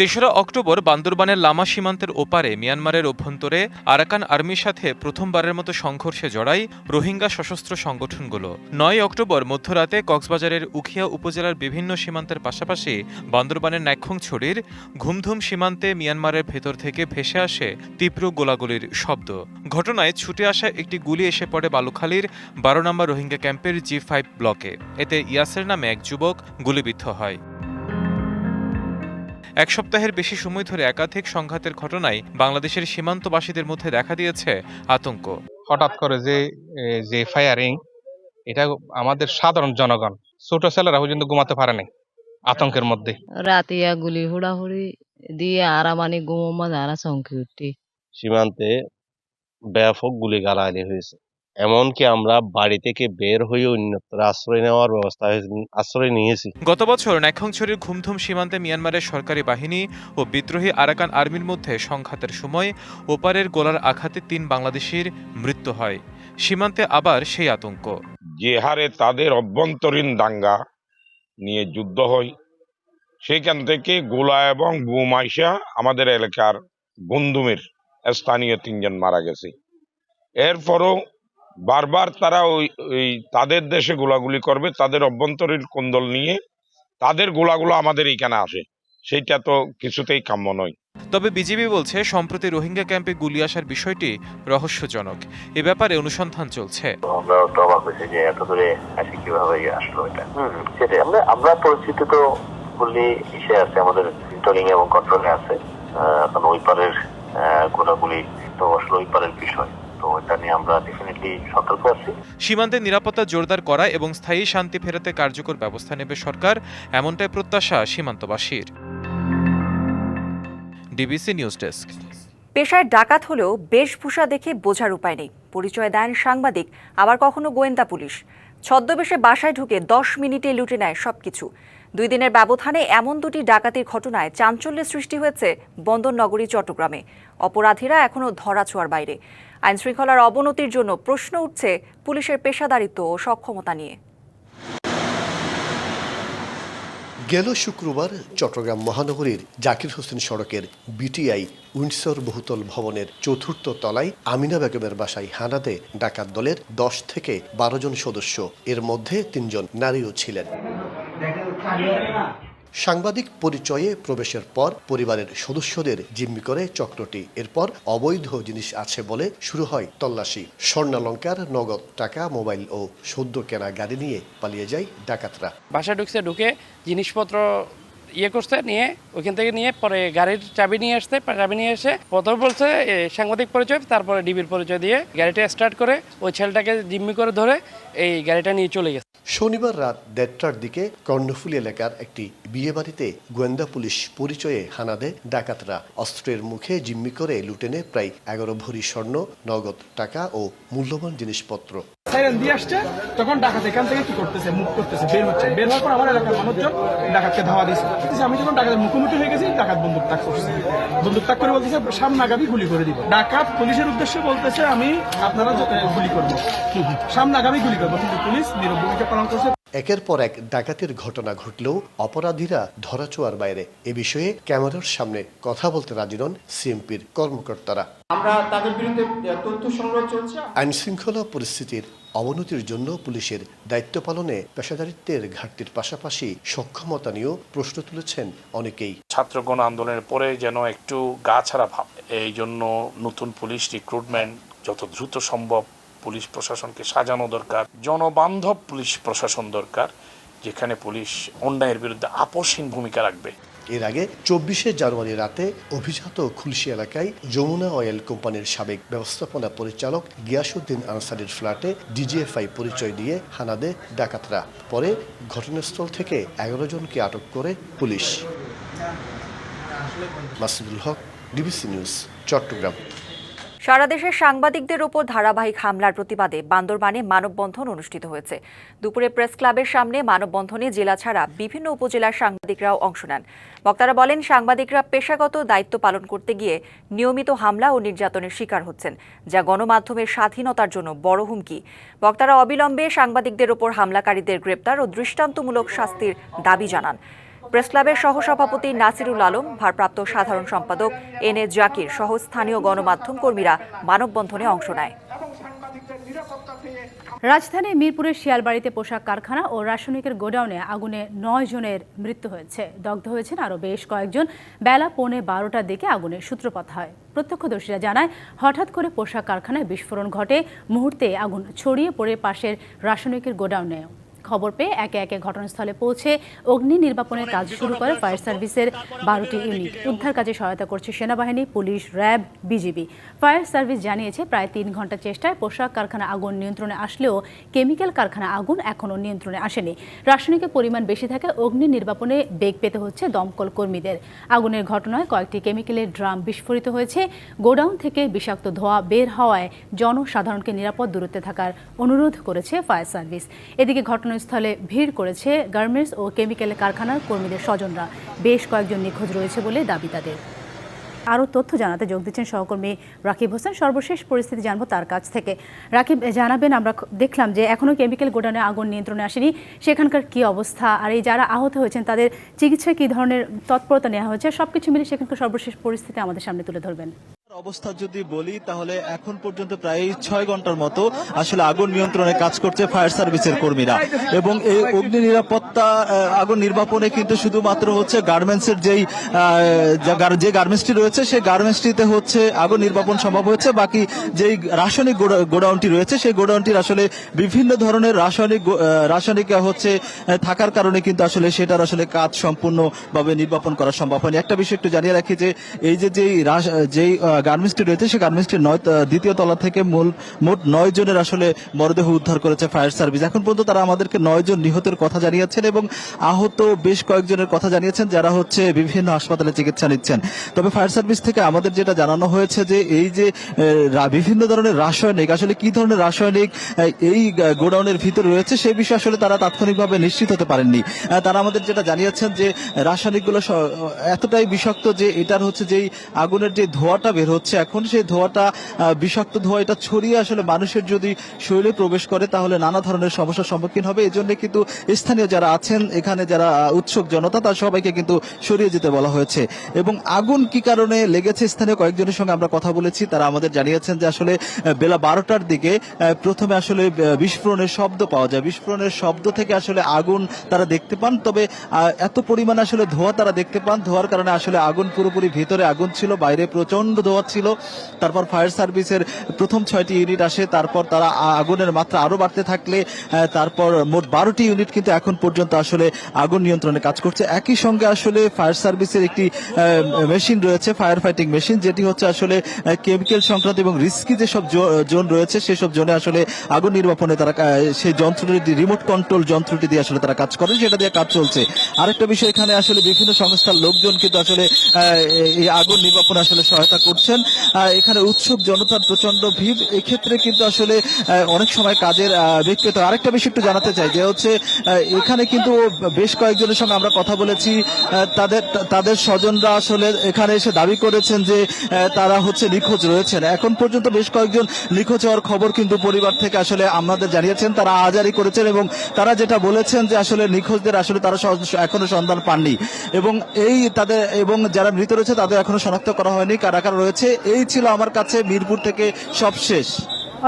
[SPEAKER 19] 3রা অক্টোবর বান্দরবানের লামা সীমান্তের ওপারে মিয়ানমারের অভ্যন্তরে আরাকান আর্মির সাথে প্রথমবারের মতো সংঘর্ষে জড়ায় রোহিঙ্গা সশস্ত্র সংগঠনগুলো। 9 অক্টোবর মধ্যরাতে কক্সবাজারের উখিয়া উপজেলার বিভিন্ন সীমান্তের পাশাপাশি বান্দরবানের নাইক্ষ্যংছড়ির ঘুমধুম সীমান্তে মিয়ানমারের ভেতর থেকে ভেসে আসে তীব্র গোলাগুলির শব্দ। ঘটনায় ছুটে আসা একটি গুলি এসে পড়ে বালুখালীর 12 নম্বর রোহিঙ্গা ক্যাম্পের G5 ব্লকে। এতে ইয়াসের নামে এক যুবক গুলিবিদ্ধ হয়। এক সপ্তাহের বেশি সময় ধরে একাধিক সংঘাতের ঘটনায় বাংলাদেশের সীমান্তবাসীদের মধ্যে দেখা দিয়েছে আতঙ্ক।
[SPEAKER 20] হঠাৎ করে যে ফায়ারিং, এটা আমাদের সাধারণ জনগণ, ছোট ছেলেরা পর্যন্ত ঘুমাতে পারে নাই আতঙ্কের মধ্যে।
[SPEAKER 21] রাতে গুলি হুড়াহুড়ি দিয়ে আরামানি ঘুমো যারা চমকে উঠি।
[SPEAKER 22] সীমান্তে ব্যাপক গুলি গালাগালি হয়েছে, এমনকি আমরা বাড়ি থেকে বের হয়ে অন্যত্র আশ্রয় নিয়েছি।
[SPEAKER 19] গত বছর নাইক্ষ্যংছড়ির ঘুমধুম সীমান্তে মিয়ানমারের সরকারি বাহিনী ও বিদ্রোহী আরাকান আর্মির মধ্যে সংঘাতের সময় ওপারের গোলার আঘাতে 3 বাংলাদেশির মৃত্যু হয়। সীমান্তে আবার সেই আতঙ্ক।
[SPEAKER 23] যে হারে তাদের অভ্যন্তরীণ দাঙ্গা নিয়ে যুদ্ধ হয়, সেখান থেকে গোলা এবং বোম আইসা আমাদের এলাকার বন্ধুমের স্থানীয় 3 জন মারা গেছে। এরপরও বারবার তারা ওই তাদের দেশে গোলাগুলি করবে, তাদের অভ্যন্তরীণ কোন্দল নিয়ে তাদের গোলাগুলো আমাদের এখানে আসে, সেইটা তো কিছুতেই কাম্য নয়।
[SPEAKER 19] তবে বিজিবি বলছে সম্প্রতি রোহিঙ্গা ক্যাম্পে গুলি আসার বিষয়টি রহস্যজনক। এ ব্যাপারে অনুসন্ধান চলছে।
[SPEAKER 24] আমরা তো অবাক হয়েছে যে এত দূরে আসি কিভাবে আসলো এটা। সেটাই আমরা পরিস্থিতি তো ফুললি ইসে আছে, আমাদের মনিটরিং এবং কন্ট্রোলে আছে। এখন ওই পারের গোলাগুলি তো আসলে ওই পারের বিষয়, তো এটা নিয়ে আমরা ডেফিনেটলি সতর্ক আছি।
[SPEAKER 19] সীমান্তের নিরাপত্তা জোরদার করা এবং স্থায়ী শান্তি ফেরাতে কার্যকর ব্যবস্থা নেবে সরকার, এমনটাই প্রত্যাশা সীমান্তবাসীর। DBC news desk.
[SPEAKER 7] পেশায় ডাকাত হলেও বেশভূষা দেখে বোঝার উপায় নেই। পরিচয় দেন সাংবাদিক, আবার কখনো গোয়েন্দা পুলিশ। ছদ্মবেশে বাসায় ঢুকে 10 মিনিটে লুটে নেয় সবকিছু। 2 দিনের ব্যবধানে এমন 2টি ডাকাতির ঘটনায় চাঞ্চল্যের সৃষ্টি হয়েছে বন্দরনগরী চট্টগ্রামে। অপরাধীরা এখনও ধরাছোঁয়ার বাইরে। আইনশৃঙ্খলার অবনতির জন্য প্রশ্ন উঠছে পুলিশের পেশাদারিত্ব ও সক্ষমতা নিয়ে।
[SPEAKER 8] গেল শুক্রবার চট্টগ্রাম মহানগরীর জাকির হোসেন সড়কের বিটিআই উইন্ডসর বহুতল ভবনের 4র্থ তলায় আমিনা বেগমের বাসায় হানা দেয় ডাকাত দলের 10 থেকে 12 জন সদস্য। এর মধ্যে 3 জন নারীও ছিলেন। সাংবাদিক পরিচয়ে প্রবেশের পর পরিবারের সদস্যদের জিম্মি করে চক্রটি। এরপর অবৈধ জিনিস আছে বলে শুরু হয় তল্লাশি। স্বর্ণালংকার, নগদ টাকা, মোবাইল ও সদ্য কেনা গাড়ি নিয়ে পালিয়ে যায় ডাকাতরা।
[SPEAKER 25] বাসা ঢুকে জিনিসপত্র করছে, নিয়ে ওইখান থেকে নিয়ে পরে গাড়ির চাবি নিয়ে এসে প্রথম বলছে সাংবাদিক পরিচয়, তারপরে ডিবির পরিচয় দিয়ে গাড়িটা স্টার্ট করে ওই ছেলেটাকে জিম্মি করে ধরে এই গাড়িটা নিয়ে চলে গেছে।
[SPEAKER 8] শনিবার রাত 1:30টার দিকে কর্ণফুলী এলাকার একটি বিয়ে বাড়িতে গোয়েন্দা পুলিশ পরিচয়ে হানা দেয় ডাকাতরা। অস্ত্রের মুখে জিম্মি করে লুটে নেয় প্রায় 11 ভরি স্বর্ণ, নগদ টাকা ও মূল্যবান জিনিসপত্র।
[SPEAKER 26] সাইরেন দিয়ে আসছে, তখন ডাকাত এখান থেকে কি করতেছে, মুভ করতেছে, বের হচ্ছে। বের হওয়ার পর আমার এলাকার মানুষজন ডাকাতকে ধাওয়া দিয়েছে। আমি যখন ডাকাতের মুখোমুখি হয়ে গেছি, ডাকাত বন্দুক তাক করছে। বন্দুক তাক করে বলতেছে সামনে আগামী গুলি করে দিব। ডাকাত পুলিশের উদ্দেশ্যে বলতেছে আমি আপনারা গুলি করবো, সামনে আগামী গুলি করবো, কিন্তু পুলিশ নীরব ভূমিকা পালন করছে।
[SPEAKER 8] একের পর এক ডাকাতির ঘটনা ঘটলেও অপরাধীরা ধরাছোঁয়ার বাইরে। এ বিষয়ে ক্যামেরার সামনে কথা বলতে রাজি নন সিএমপির কর্মকর্তারা।
[SPEAKER 26] আমরা তাদের বিরুদ্ধে তথ্য সংগ্রহ চলছে।
[SPEAKER 8] আইন শৃঙ্খলা পরিস্থিতির অবনতির জন্য পুলিশের দায়িত্ব পালনে পেশাদারিত্বের ঘাটতির পাশাপাশি সক্ষমতা নিয়েও প্রশ্ন তুলেছেন অনেকেই।
[SPEAKER 1] ছাত্র গণ আন্দোলনের পরে যেন একটু গা ছাড়া ভাব, এই জন্য নতুন পুলিশ রিক্রুটমেন্ট যত দ্রুত সম্ভব পুলিশ প্রশাসনকে সাজানো দরকার। জনবান্ধব পুলিশ প্রশাসন দরকার, যেখানে পুলিশ অন্যায়ের বিরুদ্ধে আপোষহীন ভূমিকা রাখবে।
[SPEAKER 8] এর আগে 24শে জানুয়ারি রাতে অভিজাত খুলশী এলাকায় যমুনা অয়েল কোম্পানির সাবেক ব্যবস্থাপনা পরিচালক গিয়াসউদ্দিন আনসারীর ফ্ল্যাটে ডিজিএফআই পরিচয় দিয়ে হানা দেয় ডাকাতরা। পরে ঘটনাস্থল থেকে 11 জনকে আটক করে পুলিশ। মাসুদুল হক, ডিবিসি নিউজ, চট্টগ্রাম।
[SPEAKER 7] সারা দেশে সাংবাদিকদের উপর ধারাবাহিক হামলার প্রতিবাদে বান্দরবানে মানববন্ধন অনুষ্ঠিত হয়েছে। দুপুরে প্রেস ক্লাবের সামনে মানববন্ধনে জেলা ছাড়া বিভিন্ন উপজেলার সাংবাদিকরাও অংশ নেন। বক্তারা বলেন, সাংবাদিকরা পেশাগত দায়িত্ব পালন করতে গিয়ে নিয়মিত হামলা ও নির্যাতনের শিকার হচ্ছেন, যা গণমাধ্যমের স্বাধীনতার জন্য বড় হুমকি। বক্তারা অবিলম্বে সাংবাদিকদের উপর হামলাকারীদের গ্রেপ্তার ও দৃষ্টান্তমূলক শাস্তির দাবি জানান। প্রেস ক্লাবের সহসভাপতি নাসিরুল আলম, ভারপ্রাপ্ত সাধারণ সম্পাদক এনএ জাকির সহ স্থানীয় গণমাধ্যম কর্মীরা মানববন্ধনে অংশ নেয়।
[SPEAKER 2] রাজধানীর মিরপুরের শিয়ালবাড়িতে পোশাক কারখানা ও রাসায়নিকের গোডাউনে আগুনে 9 জনের মৃত্যু হয়েছে। দগ্ধ হয়েছেন আরও বেশ কয়েকজন। বেলা 11:15টার দিকে আগুনের সূত্রপাত হয়। প্রত্যক্ষদর্শীরা জানায়, হঠাৎ করে পোশাক কারখানায় বিস্ফোরণ ঘটে। মুহূর্তে আগুন ছড়িয়ে পড়ে পাশের রাসায়নিকের গোডাউনে। খবর পেয়ে একে একে ঘটনাস্থলে পৌঁছে অগ্নি নির্বাপনের কাজ শুরু করে ফায়ার সার্ভিসের 12টি ইউনিট। উদ্ধার কাজে সহায়তা করছে সেনাবাহিনী, police, RAB, BGB. Fire service জানিয়েছে, প্রায় 3 ঘন্টা চেষ্টায় পোশাক কারখানা আগুন নিয়ন্ত্রণে আসলেও কেমিক্যাল কারখানা আগুন এখনও নিয়ন্ত্রণে আসেনি। রাসায়নিকের পরিমাণ বেশি থাকে অগ্নি নির্বাপনে বেগ পেতে হচ্ছে দমকল কর্মীদের। আগুনের ঘটনায় কয়েকটি কেমিক্যালের ড্রাম বিস্ফোরিত হয়েছে। গোডাউন থেকে বিষাক্ত ধোঁয়া বের হওয়ায় জনসাধারণকে নিরাপদ দূরত্বে থাকার অনুরোধ করেছে ফায়ার সার্ভিস। এদিকে ঘটনাস্থলে ভিড় করেছে গার্মেন্টস ও কেমিক্যাল কারখানার কর্মীদের স্বজনরা। বেশ কয়েকজন নিখোঁজ রয়েছে বলে দাবি তাদের। আরও তথ্য জানাতে যোগ দিচ্ছেন সহকর্মী রাকিব হোসেন। সর্বশেষ পরিস্থিতি জানবো তার কাছ থেকে। রাকিব, জানাবেন, আমরা দেখলাম যে এখনও কেমিক্যাল গোডাউনে আগুন নিয়ন্ত্রণে আসেনি, সেখানকার কি অবস্থা, আর এই যারা আহত হয়েছেন তাদের চিকিৎসায় কী ধরনের তৎপরতা নেওয়া হয়েছে, সবকিছু মিলে সেখানকার সর্বশেষ পরিস্থিতি আমাদের সামনে তুলে ধরবেন।
[SPEAKER 3] অবস্থা যদি বলি তাহলে এখন পর্যন্ত প্রায় 6 ঘন্টার মতো আসলে আগুন নিয়ন্ত্রণে কাজ করছে ফায়ার সার্ভিসের কর্মীরা, এবং এই অগ্নি নিরাপত্তা আগুন নির্বাপনে কিন্তু শুধুমাত্র হচ্ছে গার্মেন্টসের যে গার্মেন্টসটি রয়েছে সেই গার্মেন্টসটিতে হচ্ছে আগুন নির্বাপন সম্ভব হয়েছে। বাকি যেই রাসায়নিক গোডাউনটি রয়েছে সেই গোডাউনটির আসলে বিভিন্ন ধরনের রাসায়নিক হচ্ছে থাকার কারণে কিন্তু আসলে সেটার আসলে কাজ সম্পূর্ণভাবে নির্বাপন করা সম্ভব হয়নি। একটা বিষয় একটু জানিয়ে রাখি যে এই যেই গার্মেন্টসটি রয়েছে সেই গার্মেন্টসটির দ্বিতীয় তলা থেকে মোট 9 জনের আসলে মরদেহ উদ্ধার করেছে ফায়ার সার্ভিস। এখন পর্যন্ত তারা আমাদেরকে 9 জন নিহতের কথা জানিয়েছেন এবং আহত বেশ কয়েকজনের কথা জানিয়েছেন, যারা হচ্ছে বিভিন্ন হাসপাতালে চিকিৎসা নিচ্ছেন। তবে ফায়ার সার্ভিস থেকে আমাদের যেটা জানানো হয়েছে যে এই যে বিভিন্ন ধরনের রাসায়নিক, আসলে কি ধরনের রাসায়নিক এই গোডাউনের ভিতরে রয়েছে সেই বিষয়ে আসলে তারা তাৎক্ষণিকভাবে নিশ্চিত হতে পারেননি। তারা আমাদের যেটা জানিয়েছেন যে রাসায়নিকগুলো এতটাই বিষাক্ত যে এটার হচ্ছে যেই আগুনের যে ধোঁয়াটা বের হচ্ছে এখন, সেই ধোঁয়াটা বিষাক্ত ধোঁয়া এটা ছড়িয়ে আসলে মানুষের যদি শরীরে প্রবেশ করে তাহলে নানা ধরনের সমস্যার সম্মুখীন হবে। এই জন্য কিন্তু স্থানীয় যারা আছেন, এখানে যারা উৎসুক জনতা, তার সবাইকে কিন্তু সরিয়ে যেতে বলা হয়েছে। এবং আগুন কি কারণে লেগেছে স্থানীয় কয়েকজনের সঙ্গে আমরা কথা বলেছি। তারা আমাদের জানিয়েছেন যে আসলে বেলা 12টার দিকে প্রথমে আসলে বিস্ফোরণের শব্দ পাওয়া যায়। বিস্ফোরণের শব্দ থেকে আসলে আগুন তারা দেখতে পান, তবে এত পরিমাণ আসলে ধোঁয়া তারা দেখতে পান। ধোঁয়ার কারণে আসলে আগুন পুরোপুরি ভিতরে আগুন ছিল, বাইরে প্রচন্ড ধোঁয়া ছিল। তারপর ফায়ার সার্ভিসের প্রথম 6টি ইউনিট আসে, তারপর তারা আগুনের মাত্রা আরো বাড়তে থাকলে তারপর মোট 12টি ইউনিট কিন্তু এখন পর্যন্ত আসলে আগুন নিয়ন্ত্রণে কাজ করছে। একই সঙ্গে আসলে ফায়ার সার্ভিসের একটি মেশিন রয়েছে, ফায়ার ফাইটিং মেশিন, যেটি হচ্ছে আসলে কেমিক্যাল সংক্রান্ত এবং রিস্কি যেসব জোন রয়েছে সেসব জোনে আসলে আগুন নির্বাপনে তারা সেই যন্ত্রটি, রিমোট কন্ট্রোল যন্ত্রটি দিয়ে আসলে তারা কাজ করেন, সেটা দিয়ে কাজ চলছে। আরেকটা বিষয়, এখানে আসলে বিভিন্ন সংস্থার লোকজন কিন্তু আসলে এই আগুন নির্বাপনে আসলে সহায়তা করছেন। এখানে উৎসুক জনতার প্রচন্ড ভিড়, এক্ষেত্রে কিন্তু আসলে অনেক সময় কাজের বেগ পেতে হয়। আরেকটা বিষয় একটু জানাতে চাই যে হচ্ছে এখানে কিন্তু বেশ কয়েকজনের সঙ্গে আমরা কথা বলেছি, তাদের স্বজনরা আসলে এখানে এসে দাবি করেছেন যে তারা হচ্ছে নিখোঁজ রয়েছেন। এখন পর্যন্ত বেশ কয়েকজন নিখোঁজ হওয়ার খবর কিন্তু পরিবার থেকে আসলে আমাদের জানিয়েছেন, তারা আহাজারি করেছেন এবং তারা যেটা বলেছেন যে আসলে নিখোঁজদের আসলে তারা এখনো সন্ধান পাননি এবং এবং যারা মৃত রয়েছে তাদের এখনো শনাক্ত করা হয়নি, কারা কারা রয়েছে। এই ছিল আমার কাছে মিরপুর থেকে সবশেষ।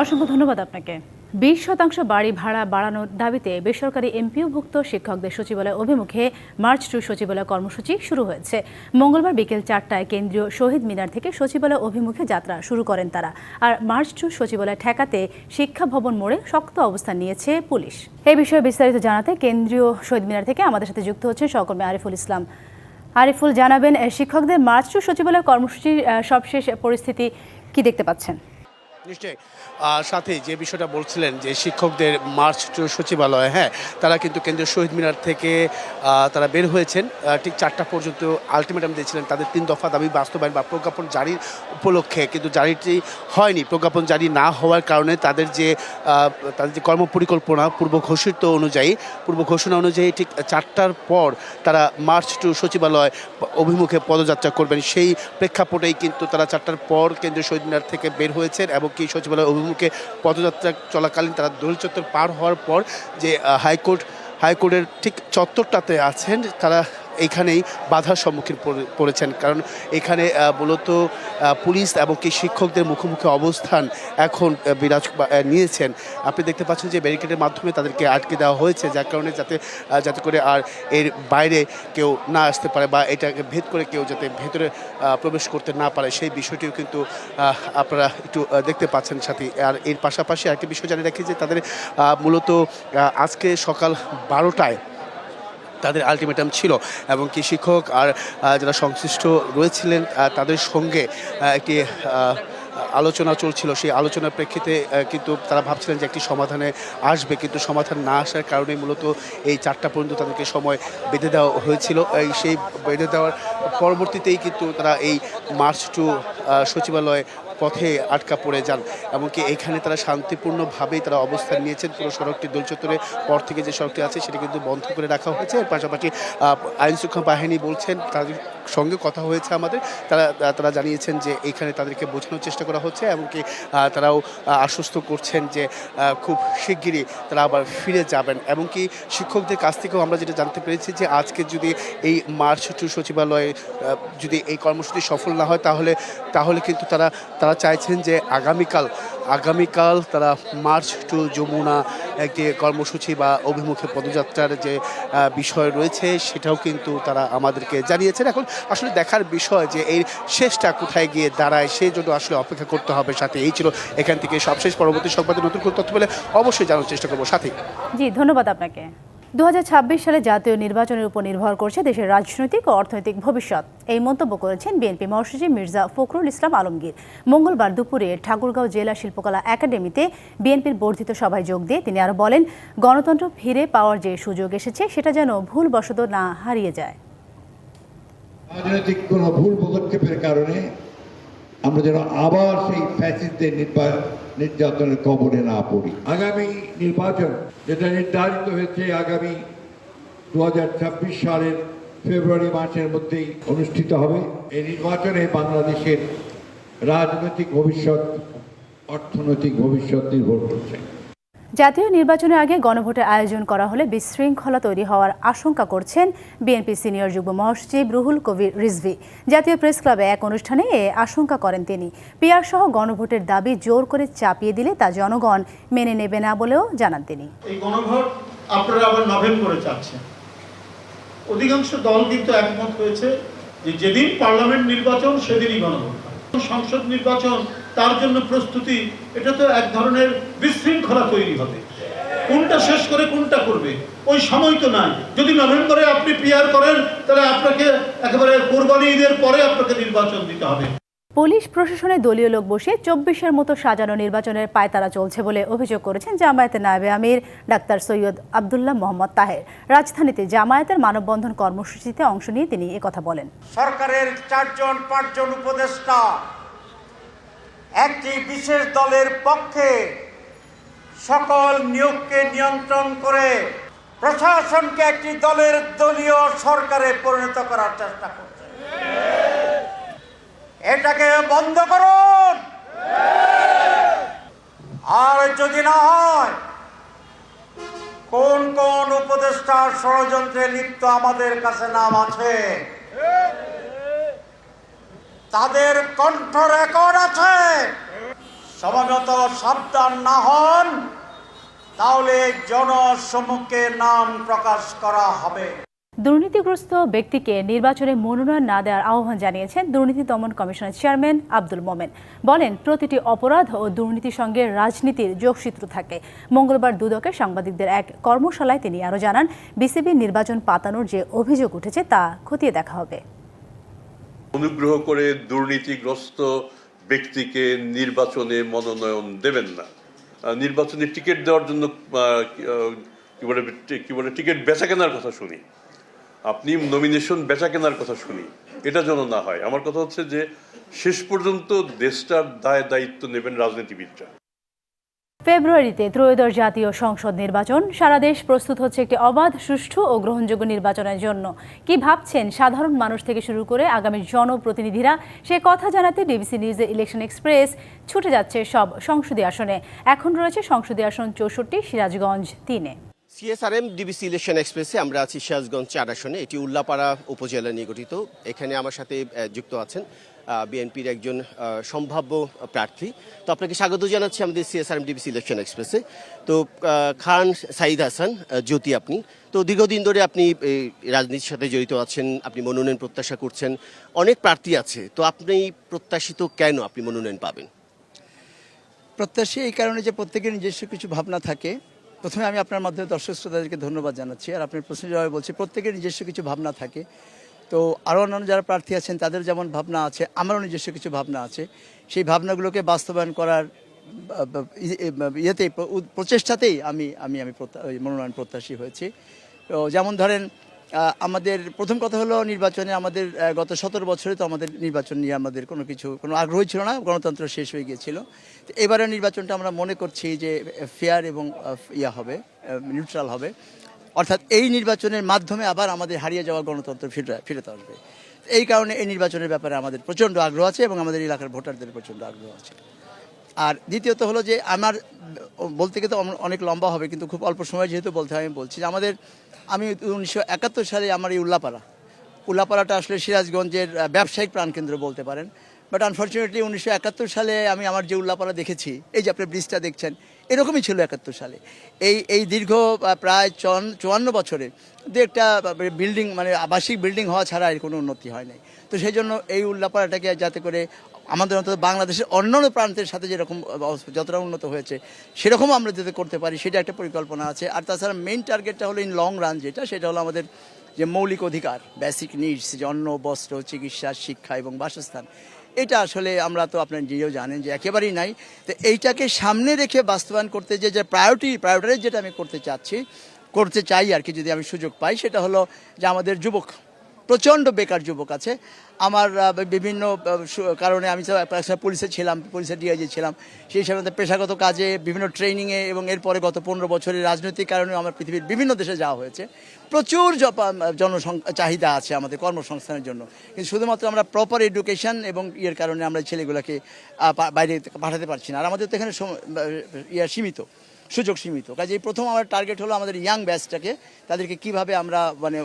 [SPEAKER 2] অসংখ্য ধন্যবাদ আপনাকে। 20% বাড়ি ভাড়া বাড়ানোর দাবিতে বেসরকারি এমপিওভুক্ত শিক্ষকদের সচিবালয় অভিমুখে মার্চ টু সচিবালয় কর্মসূচি শুরু হয়েছে। মঙ্গলবার বিকেল 4টায় কেন্দ্রীয় শহীদ মিনার থেকে সচিবালয় অভিমুখে যাত্রা শুরু করেন তারা। আর মার্চ টু সচিবালয় ঠেকাতে শিক্ষা ভবন মোড়ে শক্ত অবস্থান নিয়েছে পুলিশ। এই বিষয়ে বিস্তারিত জানাতে কেন্দ্রীয় শহীদ মিনার থেকে আমাদের সাথে যুক্ত হচ্ছেন সহকর্মী আরিফুল ইসলাম। আরিফুল, জানাবেন শিক্ষকদের মার্চ টু সচিবালয় কর্মসূচির সবশেষ পরিস্থিতি কি দেখতে পাচ্ছেন?
[SPEAKER 4] নিশ্চয়ই সাথে যে বিষয়টা বলছিলেন যে শিক্ষকদের মার্চ টু সচিবালয়, হ্যাঁ, তারা কিন্তু কেন্দ্রীয় শহীদ মিনার থেকে তারা বের হয়েছেন ঠিক 4টা পর্যন্ত আলটিমেটাম দিয়েছিলেন তাদের 3 দফা দাবি বাস্তবায়ন বা প্রজ্ঞাপন জারির উপলক্ষে, কিন্তু জারিটি হয়নি। প্রজ্ঞাপন জারি না হওয়ার কারণে তাদের যে কর্মপরিকল্পনা পূর্ব ঘোষণা অনুযায়ী ঠিক 4টার পর তারা মার্চ টু সচিবালয় অভিমুখে পদযাত্রা করবেন। সেই প্রেক্ষাপটেই কিন্তু তারা 4টার পর কেন্দ্রীয় শহীদ মিনার থেকে বের হয়েছেন এবং কি সচিবালয় অভিমুখে পদযাত্রা চলাকালীন তারা দোল চত্বর পার হওয়ার পর যে হাইকোর্টের ঠিক চত্বরটাতে আছেন, তারা এখানেই বাধার সম্মুখীন পড়েছেন। কারণ এখানে মূলত পুলিশ এবং কি শিক্ষকদের মুখোমুখি অবস্থান এখন নিয়েছেন। আপনি দেখতে পাচ্ছেন যে ব্যারিকেডের মাধ্যমে তাদেরকে আটকে দেওয়া হয়েছে, যার কারণে যাতে করে আর এর বাইরে কেউ না আসতে পারে বা এটাকে ভেদ করে কেউ যাতে ভেতরে প্রবেশ করতে না পারে, সেই বিষয়টিও কিন্তু আপনারা একটু দেখতে পাচ্ছেন সাথে। আর এর পাশাপাশি আরেকটি বিষয় জানিয়ে রাখি যে তাদের মূলত আজকে সকাল 12টায় তাদের আলটিমেটাম ছিল এবং কি শিক্ষক আর যারা সংশ্লিষ্ট রয়েছিলেন তাদের সঙ্গে একটি আলোচনা চলছিল। সেই আলোচনার প্রেক্ষিতে কিন্তু তারা ভাবছিলেন যে একটি সমাধানে আসবে, কিন্তু সমাধান না আসার কারণে মূলত এই 4টা পর্যন্ত তাদেরকে সময় বেঁধে দেওয়া হয়েছিল। সেই বেঁধে দেওয়ার পরবর্তীতেই কিন্তু তারা এই মার্চ টু সচিবালয় পথে আটকা পড়ে যান। এমনকি এখানে তারা শান্তিপূর্ণভাবেই তারা অবস্থান নিয়েছেন। পুরো সড়কটি দোল চত্বরের পর থেকে যে সড়কটি আছে সেটি কিন্তু বন্ধ করে রাখা হয়েছে। এর পাশাপাশি আইনশৃঙ্খলা বাহিনী বলছেন, তাদের সঙ্গে কথা হয়েছে আমাদের, তারা জানিয়েছেন যে এখানে তাদেরকে বোঝানোর চেষ্টা করা হচ্ছে, এমনকি তারাও আশ্বস্ত করছেন যে খুব শিগগিরই তারা আবার ফিরে যাবেন। এমনকি শিক্ষকদের কাছ থেকেও আমরা যেটা জানতে পেরেছি যে আজকে যদি এই মার্চ টু সচিবালয়ে যদি এই কর্মসূচি সফল না হয় তাহলে কিন্তু তারা চাইছেন যে আগামীকাল তারা মার্চ টু যমুনা একটি কর্মসূচি বা অভিমুখে পদযাত্রার যে বিষয় রয়েছে সেটাও কিন্তু তারা আমাদেরকে জানিয়েছেন। এখন আসলে দেখার বিষয় যে এই শেষটা কোথায় গিয়ে দাঁড়ায়, সেই জন্য আসলে অপেক্ষা করতে হবে। সাথে এই ছিল এখান থেকে সবশেষ। পরবর্তী সংবাদে নতুন কোনো তথ্য পেলে অবশ্যই জানার চেষ্টা করবো। সাথে
[SPEAKER 2] জি, ধন্যবাদ আপনাকে। 2026 সালে জাতীয় নির্বাচনের উপর নির্ভর করছে দেশের রাজনৈতিক ও অর্থনৈতিক ভবিষ্যৎ, এই মন্তব্য করেছেন বিএনপি মহাসচিব মির্জা ফখরুল ইসলাম আলমগীর। মঙ্গলবার দুপুরে ঠাকুরগাঁও জেলা শিল্পকলা একাডেমিতে বিএনপির বর্ধিত সভায় যোগ দিয়ে তিনি আরও বলেন, গণতন্ত্র ফিরে পাওয়ার যে সুযোগ এসেছে সেটা যেন ভুলবশত না হারিয়ে যায়।
[SPEAKER 5] রাজনৈতিক কোনো ভুল পদক্ষেপের কারণে আমরা যেন আবার সেই ফ্যাসিস্টদের নির্যাতনের কবলে না পড়ি। আগামী নির্বাচন যেটা নির্ধারিত হয়েছে আগামী 2026 সালের ফেব্রুয়ারি মাসের মধ্যেই অনুষ্ঠিত হবে। এই নির্বাচনে বাংলাদেশের রাজনৈতিক ভবিষ্যৎ, অর্থনৈতিক ভবিষ্যৎ নির্ভর করছে।
[SPEAKER 2] জাতীয় নির্বাচনের আগে গণভোটের আয়োজন করা হলে বিশৃঙ্খলা তৈরি হওয়ার আশঙ্কা করছেন বিএনপি সিনিয়র যুগ্ম মহাসচিব রুহুল কবির রিজভী। জাতীয় প্রেস ক্লাবে এক অনুষ্ঠানে এ আশঙ্কা করেন তিনি। পিআর সহ গণভোটের দাবি জোর করে চাপিয়ে দিলে তা জনগণ মেনে নেবে না বলেও জানান তিনি।
[SPEAKER 9] এই গণভোট আপনারা আবার নভেম্বরে চাচ্ছেন। অধিকাংশ দল কিন্তু একমত হয়েছে যে যেদিন পার্লামেন্ট নির্বাচন সেদিনই গণভোট, সংসদ নির্বাচন তার জন্য প্রস্তুতি, এটা তো এক ধরনের বিশৃঙ্খলা তৈরি হবে। কোনটা শেষ করে কোনটা করবে ওই সময় তো নাই। যদি নভেম্বরে আপনি পিআর করেন তাহলে আপনাকে একেবারে কোরবানি ঈদের পরে আপনাকে নির্বাচন দিতে হবে।
[SPEAKER 2] পুলিশ প্রশাসনে দলীয় লোক বসিয়ে 24-এর মতো সাজানো নির্বাচনের পায়তারা চলছে বলে অভিযোগ করেছেন জামায়াতের নায়েবে আমির ডাক্তার সৈয়দ আব্দুল্লাহ মোহাম্মদ তাহের। রাজধানীতে জামায়াতের মানববন্ধন কর্মসূচিতে অংশ নিয়ে তিনি একথা বলেন।
[SPEAKER 10] সরকারের 4-5 উপদেষ্টা একটি বিশেষ দলের পক্ষে সকল নিয়োগকে নিয়ন্ত্রণ করে প্রশাসনকে একটি দলীয় সরকারে পরিণত করার চেষ্টা করছে। এটাকে বন্ধ করুন। আর যদি না হয়, কোন কোন উপদেষ্টার ষড়যন্ত্রে লিপ্ত আমাদের কাছে নাম আছে, তাদের কণ্ঠ রেকর্ড আছে। সময়মত সাবধান না হন, তাহলে জনসম্মুখে নাম প্রকাশ করা হবে।
[SPEAKER 2] দুর্নীতিগ্রস্ত ব্যক্তিকে নির্বাচনে মনোনয়ন না দেওয়ার আহ্বান জানিয়েছেন দুর্নীতি দমন কমিশনের চেয়ারম্যান আব্দুল মোমেন। বলেন, প্রতিটি অপরাধ ও দুর্নীতির সঙ্গে রাজনীতির যোগসূত্র থাকে। মঙ্গলবার দুদকে সাংবাদিকদের এক কর্মশালায় তিনি আরও জানান, বিসিবি নির্বাচন পাতানোর যে অভিযোগ উঠেছে তা খতিয়ে দেখা হবে।
[SPEAKER 11] অনুগ্রহ করে দুর্নীতিগ্রস্ত ব্যক্তিকে নির্বাচনে মনোনয়ন দেবেন না। নির্বাচনে টিকিট দেওয়ার জন্য কি বলে টিকিট বেচা কেনার কথা শুনি, আপনি নমিনেশন বেচা কেনার কথা শুনি, এটা যেন না হয়। আমার কথা হচ্ছে যে শেষ পর্যন্ত দেশটার দায়িত্ব নেবেন রাজনীতিবিদরা।
[SPEAKER 2] ফেব্রুয়ারিতে ত্রয়োদশ জাতীয় সংসদ নির্বাচন। সারা দেশ প্রস্তুত হচ্ছে একটি অবাধ, সুষ্ঠু ও গ্রহণযোগ্য নির্বাচনের জন্য। কি ভাবছেন সাধারণ মানুষ থেকে শুরু করে আগামী জনপ্রতিনিধিরা, সে কথা জানাতে ডিবিসি নিউজের ইলেকশন এক্সপ্রেস ছুটে যাচ্ছে সব সংসদীয় আসনে। এখন রয়েছে সংসদীয় আসন 64, সিরাজগঞ্জ 3-এ।
[SPEAKER 13] সিএসআরএম ডিবিসি ইলেকশন এক্সপ্রেসে আমরা আছি সিরাজগঞ্জ 4 আসনে। এটি উল্লাপাড়া উপজেলা নিয়ে গঠিত। এখানে আমার সাথে যুক্ত আছেন বিএনপির একজন সম্ভাব্য প্রার্থী। তো আপনাকে স্বাগত জানাচ্ছি আমাদের সিএসআরএম ডিবিসি ইলেকশন এক্সপ্রেসে। তো খান সাইদ হাসান জ্যোতি, আপনি তো দীর্ঘদিন ধরে আপনি রাজনীতির সাথে জড়িত আছেন, আপনি মনোনয়ন প্রত্যাশা করছেন। অনেক প্রার্থী আছে, তো আপনি প্রত্যাশিত কেন আপনি মনোনয়ন পাবেন?
[SPEAKER 14] প্রত্যাশী এই কারণে যে প্রত্যেকের নিজস্ব কিছু ভাবনা থাকে। প্রথমে আমি আপনার মাধ্যমে দর্শক শ্রোতাদেরকে ধন্যবাদ জানাচ্ছি। আর আপনার প্রশ্ন জবাবে বলছি, প্রত্যেকের নিজস্ব কিছু ভাবনা থাকে। তো আরও অন্যান্য যারা প্রার্থী আছেন তাদের যেমন ভাবনা আছে, আমারও নিজস্ব কিছু ভাবনা আছে। সেই ভাবনাগুলোকে বাস্তবায়ন করার প্রচেষ্টাতেই আমি মনোনয়ন প্রত্যাশী হয়েছি। তো যেমন ধরেন, আমাদের প্রথম কথা হলো নির্বাচনে আমাদের গত 17 বছরে তো আমাদের নির্বাচন নিয়ে আমাদের কোনো আগ্রহই ছিল না, গণতন্ত্র শেষ হয়ে গিয়েছিল। তো এবারের নির্বাচনটা আমরা মনে করছি যে ফেয়ার এবং হবে, নিউট্রাল হবে। অর্থাৎ এই নির্বাচনের মাধ্যমে আবার আমাদের হারিয়ে যাওয়া গণতন্ত্র ফিরতে আসবে। এই কারণে এই নির্বাচনের ব্যাপারে আমাদের প্রচণ্ড আগ্রহ আছে এবং আমাদের এলাকার ভোটারদের প্রচণ্ড আগ্রহ আছে। আর দ্বিতীয়ত হলো যে আমার বলতে গেলে তো অনেক লম্বা হবে, কিন্তু খুব অল্প সময় যেহেতু বলতে হয় আমি বলছি যে আমি 1971 সালে আমার এই উল্লাপাড়াটা আসলে সিরাজগঞ্জের ব্যবসায়িক প্রাণকেন্দ্র বলতে পারেন। বাট আনফর্চুনেটলি 1971 সালে আমি আমার যে উল্লাপাড়া দেখেছি, এই যে আপনি ব্রিজটা দেখছেন, এরকমই ছিল 71 সালে। এই দীর্ঘ প্রায় 54 বছরে দু একটা বিল্ডিং, মানে আবাসিক বিল্ডিং হওয়া ছাড়া এর কোনো উন্নতি হয় নাই। তো সেই জন্য এই উল্লাপাড়াটাকে যাতে করে আমাদের অন্তত বাংলাদেশের অন্যান্য প্রান্তের সাথে যেরকম যতটা উন্নত হয়েছে সেরকমও আমরা যাতে করতে পারি, সেটা একটা পরিকল্পনা আছে। আর তাছাড়া মেইন টার্গেটটা হলো ইন লং রান সেটা হলো আমাদের যে মৌলিক অধিকার, বেসিক নিডস, যে অন্ন, বস্ত্র, চিকিৎসা, শিক্ষা এবং বাসস্থান, এটা আসলে আমরা তো আপনারা নিজেও জানেন যে একেবারেই নাই। তো এইটাকে সামনে রেখে বাস্তবায়ন করতে যে প্রায়োরিটাইজ যেটা আমি করতে চাই আর কি, যদি আমি সুযোগ পাই, সেটা হলো যে আমাদের প্রচণ্ড বেকার যুবক আছে। আমার বিভিন্ন কারণে আমি পুলিশে ছিলাম, পুলিশের ডিআইজি ছিলাম, সেই হিসাবে পেশাগত কাজে বিভিন্ন ট্রেনিংয়ে এবং এরপরে গত 15 বছরের রাজনৈতিক কারণে আমার পৃথিবীর বিভিন্ন দেশে যাওয়া হয়েছে। প্রচুর চাহিদা আছে আমাদের কর্মসংস্থানের জন্য, কিন্তু শুধুমাত্র আমরা প্রপার এডুকেশন এবং ইয়ের কারণে আমরা ছেলেগুলোকে বাইরে পাঠাতে পারছি না। আর আমাদের তো এখানে সুযোগ সীমিত। কাজে প্রথম আমার টার্গেট হলো আমাদের ইয়াং ব্যাচটাকে, তাদেরকে কিভাবে আমরা মানে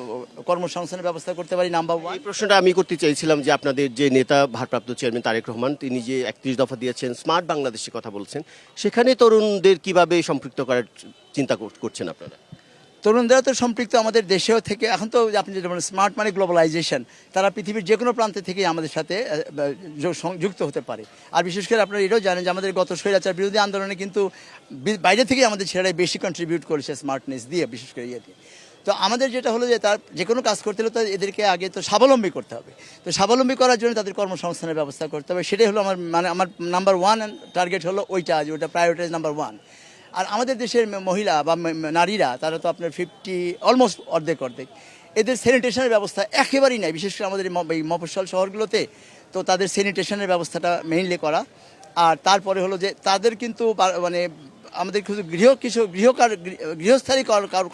[SPEAKER 14] কর্মসংস্থানের ব্যবস্থা করতে পারি। নাম্বার 1
[SPEAKER 13] এই প্রশ্নটা আমি করতে চাইছিলাম যে আপনাদের যে নেতা ভারপ্রাপ্ত চেয়ারম্যান তারেক রহমান, তিনি যে 31 দফা দিয়েছেন, স্মার্ট বাংলাদেশের কথা বলছেন, সেখানে তরুণদের কিভাবে সম্পৃক্ত করার চিন্তা করছেন আপনারা?
[SPEAKER 14] তরুণরা তো সম্পৃক্ত আমাদের দেশেও থেকে। এখন তো আপনি যেটা বলেন স্মার্ট মানে গ্লোবালাইজেশন, তারা পৃথিবীর যে কোনো প্রান্তে থেকে আমাদের সাথে যুক্ত হতে পারে। আর বিশেষ করে আপনারা এটাও জানেন যে আমাদের গত স্বৈরাচার বিরোধী আন্দোলনে কিন্তু বাইরে থেকে আমাদের ছেলেরাই বেশি কন্ট্রিবিউট করেছে স্মার্টনেস দিয়ে, বিশেষ করে ইয়ে দিয়ে। তো আমাদের যেটা হলো যে তার যে কোনো কাজ করতে হলে তো এদেরকে আগে তো স্বাবলম্বী করতে হবে। তো স্বাবলম্বী করার জন্য তাদের কর্মসংস্থানের ব্যবস্থা করতে হবে। সেটাই হলো আমার নাম্বার 1 টার্গেট হলো ওইটা প্রায়োরিটাইজ নাম্বার 1। আর আমাদের দেশের মহিলা বা নারীরা, তারা তো আপনার অলমোস্ট অর্ধেক এদের স্যানিটেশনের ব্যবস্থা একেবারেই নাই, বিশেষ করে আমাদের এই মফস্বল শহরগুলোতে। তো তাদের স্যানিটেশনের ব্যবস্থাটা মেইনলি করা। আর তারপরে হলো যে তাদের কিন্তু মানে আমাদের কিছু গৃহস্থালী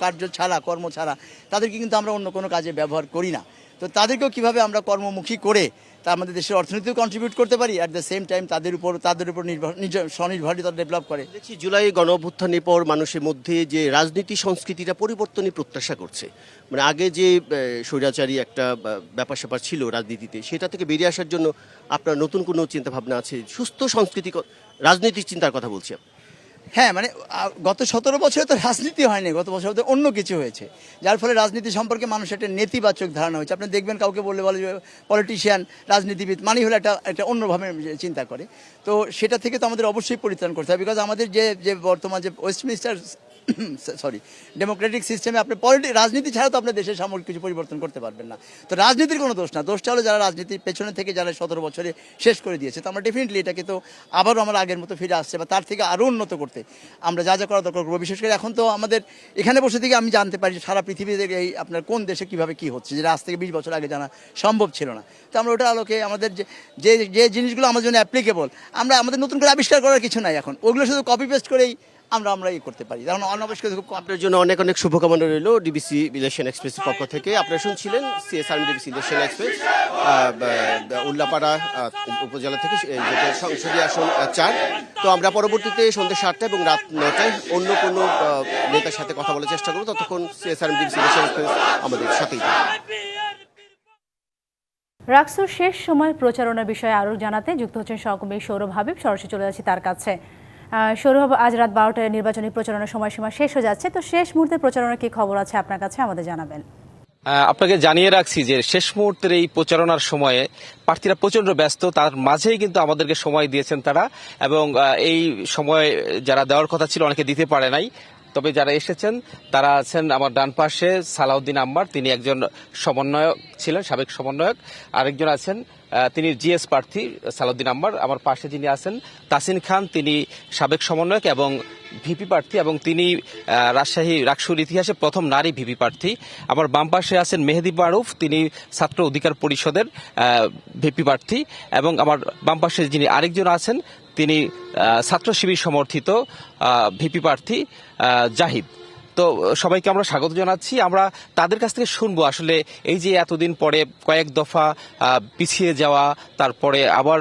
[SPEAKER 14] কার্য ছাড়া, কর্ম ছাড়া তাদেরকে কিন্তু আমরা অন্য কোনো কাজে ব্যবহার করি না। তো তাদেরকেও কিভাবে আমরা কর্মমুখী করে তা আমাদের দেশের অর্থনীতিও কন্ট্রিবিউট করতে পারি, অ্যাট দ্য সেম টাইম তাদের উপর স্বনির্ভরতা ডেভেলপ করে।
[SPEAKER 13] দেখছি জুলাই গণ অভ্যুত্থানের পর মানুষের মধ্যে যে রাজনীতি সংস্কৃতিটা পরিবর্তনের প্রত্যাশা করছে, মানে আগে যে স্বৈরাচারী একটা ব্যাপার স্যাপার ছিল রাজনীতিতে, সেটা থেকে বেরিয়ে আসার জন্য আপনার নতুন কোনো চিন্তাভাবনা আছে? সুস্থ সংস্কৃতি রাজনৈতিক চিন্তার কথা বলছি।
[SPEAKER 14] হ্যাঁ, মানে গত 17 বছরে তো রাজনীতি হয়নি, গত বছর তো অন্য কিছু হয়েছে, যার ফলে রাজনীতি সম্পর্কে মানুষের একটা নেতিবাচক ধারণা হয়েছে। আপনি দেখবেন কাউকে বলে যে পলিটিশিয়ান, রাজনীতিবিদ মানে হলো একটা অন্যভাবে চিন্তা করে। তো সেটা থেকে তো আমাদের অবশ্যই পরিত্রাণ করতে হবে, বিকজ আমাদের যে বর্তমান যে ওয়েস্টমিনিস্টার ডেমোক্রেটিক সিস্টেমে আপনি রাজনীতি ছাড়া তো আপনার দেশের সামগ্রিক কিছু পরিবর্তন করতে পারবেন না। তো রাজনীতির কোনো দোষ না, দোষটা হলো যারা রাজনীতির পেছনে থেকে যারা 17 বছরে শেষ করে দিয়েছে। তো আমরা ডেফিনেটলি এটাকে তো আবারও আমরা আগের মতো ফিরে আসছে বা তার থেকে আরও উন্নত করতে আমরা যা যা করা দরকার করবো। বিশেষ করে এখন তো আমাদের এখানে বসে থেকে আমি জানতে পারি সারা পৃথিবীতে এই আপনার কোন দেশে কীভাবে কী হচ্ছে, যেটা আজ থেকে 20 বছর আগে জানা সম্ভব ছিল না। তো আমরা ওটা আলোকে আমাদের যে জিনিসগুলো আমাদের জন্য অ্যাপ্লিকেবল, আমাদের নতুন করে আবিষ্কার করার কিছু নাই এখন, ওগুলো শুধু কপি পেস্ট করেই আমরা করতে পারি। কারণ অনাবশ্যক
[SPEAKER 13] আপনার জন্য অনেক অনেক শুভকামনা রইল ডিবিসি ইলেকশন এক্সপ্রেসের পক্ষ থেকে। আপনারা শুনছিলেন CSR DBC election express Ullapara উপজেলা থেকে, যেটা সংসদীয় আসন 4। তো আমরা পরবর্তীতে সন্ধ্যা 7টা এবং রাত 9টায় অন্য কোনো নেতার সাথে কথা বলার চেষ্টা করবো। ততক্ষণ সিএসআর ডিবিসি ইলেকশন এক্সপ্রেস আমাদের সাথেই।
[SPEAKER 2] রাকসুর শেষ সময় প্রচারণার বিষয়ে আরও জানাতে যুক্ত হচ্ছেন সহকর্মী সৌরভ হাবিব। সরাসরি চলে যাচ্ছি তার কাছে। সৌরভ, আজ রাত 12টায় নির্বাচনী প্রচারণার সময়সীমা শেষ হয়ে যাচ্ছে, তো শেষ মুহূর্তে প্রচারণার কি খবর আছে আপনার কাছে আমাদের জানাবেন।
[SPEAKER 6] আপনাকে জানিয়ে রাখছি যে শেষ মুহূর্তের এই প্রচারণার সময়ে প্রার্থীরা প্রচন্ড ব্যস্ত, তার মাঝেই কিন্তু আমাদেরকে সময় দিয়েছেন তারা, এবং এই সময় যারা দেওয়ার কথা ছিল অনেকে দিতে পারে নাই। তবে যারা এসেছেন তারা আছেন আমার ডান পাশে সালাউদ্দিন আম্মার, তিনি একজন সমন্বয়ক ছিলেন, সাবেক সমন্বয়ক। আরেকজন আছেন তিনি জিএস প্রার্থী সালাউদ্দিন আম্মার। আমার পাশে যিনি আছেন তাসিন খান, তিনি সাবেক সমন্বয়ক এবং ভিপি প্রার্থী, এবং তিনি রাজশাহী রাকসুর ইতিহাসে প্রথম নারী ভিপি প্রার্থী। আমার বাম পাশে আছেন মেহেদি মারুফ, তিনি ছাত্র অধিকার পরিষদের ভিপি প্রার্থী, এবং আমার বাম পাশে যিনি আরেকজন আছেন তিনি ছাত্র শিবির সমর্থিত ভিপি প্রার্থী জাহিদ। তো সবাইকে আমরা স্বাগত জানাচ্ছি। আমরা তাদের কাছ থেকে শুনবো আসলে এই যে এতদিন পরে কয়েক দফা পিছিয়ে যাওয়া, তারপরে আবার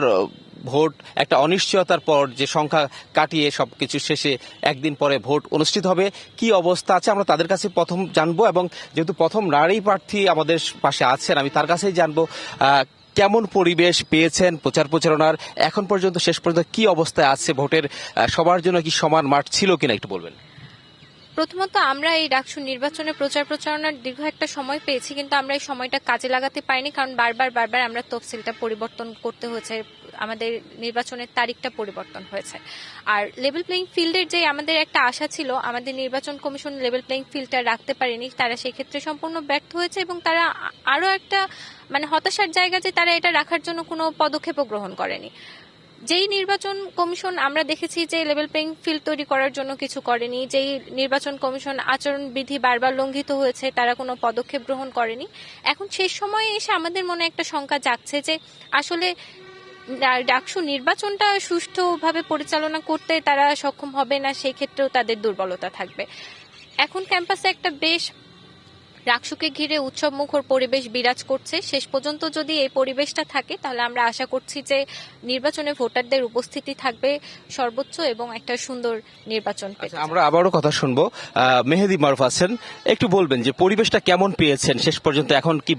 [SPEAKER 6] ভোট, একটা অনিশ্চয়তার পর যে সংখ্যা কাটিয়ে সবকিছু শেষে একদিন পরে ভোট অনুষ্ঠিত হবে, কি অবস্থা আছে আমরা তাদের কাছে প্রথম জানবো। এবং যেহেতু প্রথম নারী প্রার্থী আমাদের পাশে আছেন, আমি তার কাছেই জানবো কেমন পরিবেশ পেয়েছেন প্রচারণার, এখন পর্যন্ত শেষ পর্যন্ত কি অবস্থায় আছে, ভোটের সবার জন্য কি সমান মাঠ ছিল কিনা একটু বলবেন।
[SPEAKER 12] প্রথমত আমরা এই ডাকসু নির্বাচনে প্রচারণার দীর্ঘ একটা সময় পেয়েছি, কিন্তু আমরা এই সময়টা কাজে লাগাতে পারিনি, কারণ বারবার আমরা তফসিলটা পরিবর্তন করতে হয়েছে, আমাদের নির্বাচনের তারিখটা পরিবর্তন হয়েছে। আর লেভেল প্লেইং ফিল্ডের যে আমাদের একটা আশা ছিল, আমাদের নির্বাচন কমিশন লেভেল প্লেইং ফিল্ডটা রাখতে পারেনি, তারা সেই ক্ষেত্রে সম্পূর্ণ ব্যর্থ হয়েছে, এবং তারা আরও একটা হতাশার জায়গা যে তারা এটা রাখার জন্য কোনো পদক্ষেপও গ্রহণ করেনি। যেই নির্বাচন কমিশন আমরা দেখেছি যে লেভেল প্লেইং ফিল্ড তৈরি করার জন্য কিছু করেনি, যেই নির্বাচন কমিশন আচরণবিধি বারবার লঙ্ঘিত হয়েছে, তারা কোনো পদক্ষেপ গ্রহণ করেনি। এখন শেষ সময়ে এসে আমাদের মনে একটা শঙ্কা জাগছে যে আসলে ডাকসু নির্বাচনটা সুষ্ঠুভাবে পরিচালনা করতে তারা সক্ষম হবে না, সেই ক্ষেত্রেও তাদের দুর্বলতা থাকবে। এখন ক্যাম্পাসে একটা বেশ ডাকসুকে ঘিরে উৎসব মুখর পরিবেশ বিরাজ করছে। শেষ পর্যন্ত যদি এই পরিবেশটা থাকে তাহলে আমরা আশা করছি যে নির্বাচনে ভোটারদের উপস্থিতি থাকবে সর্বোচ্চ এবং একটা সুন্দর নির্বাচন পেতে।
[SPEAKER 6] আমরা আবারও কথা শুনবো। মেহেদি মারুফ আছেন, একটু বলবেন যে পরিবেশটা কেমন পেয়েছেন শেষ পর্যন্ত, এখন কি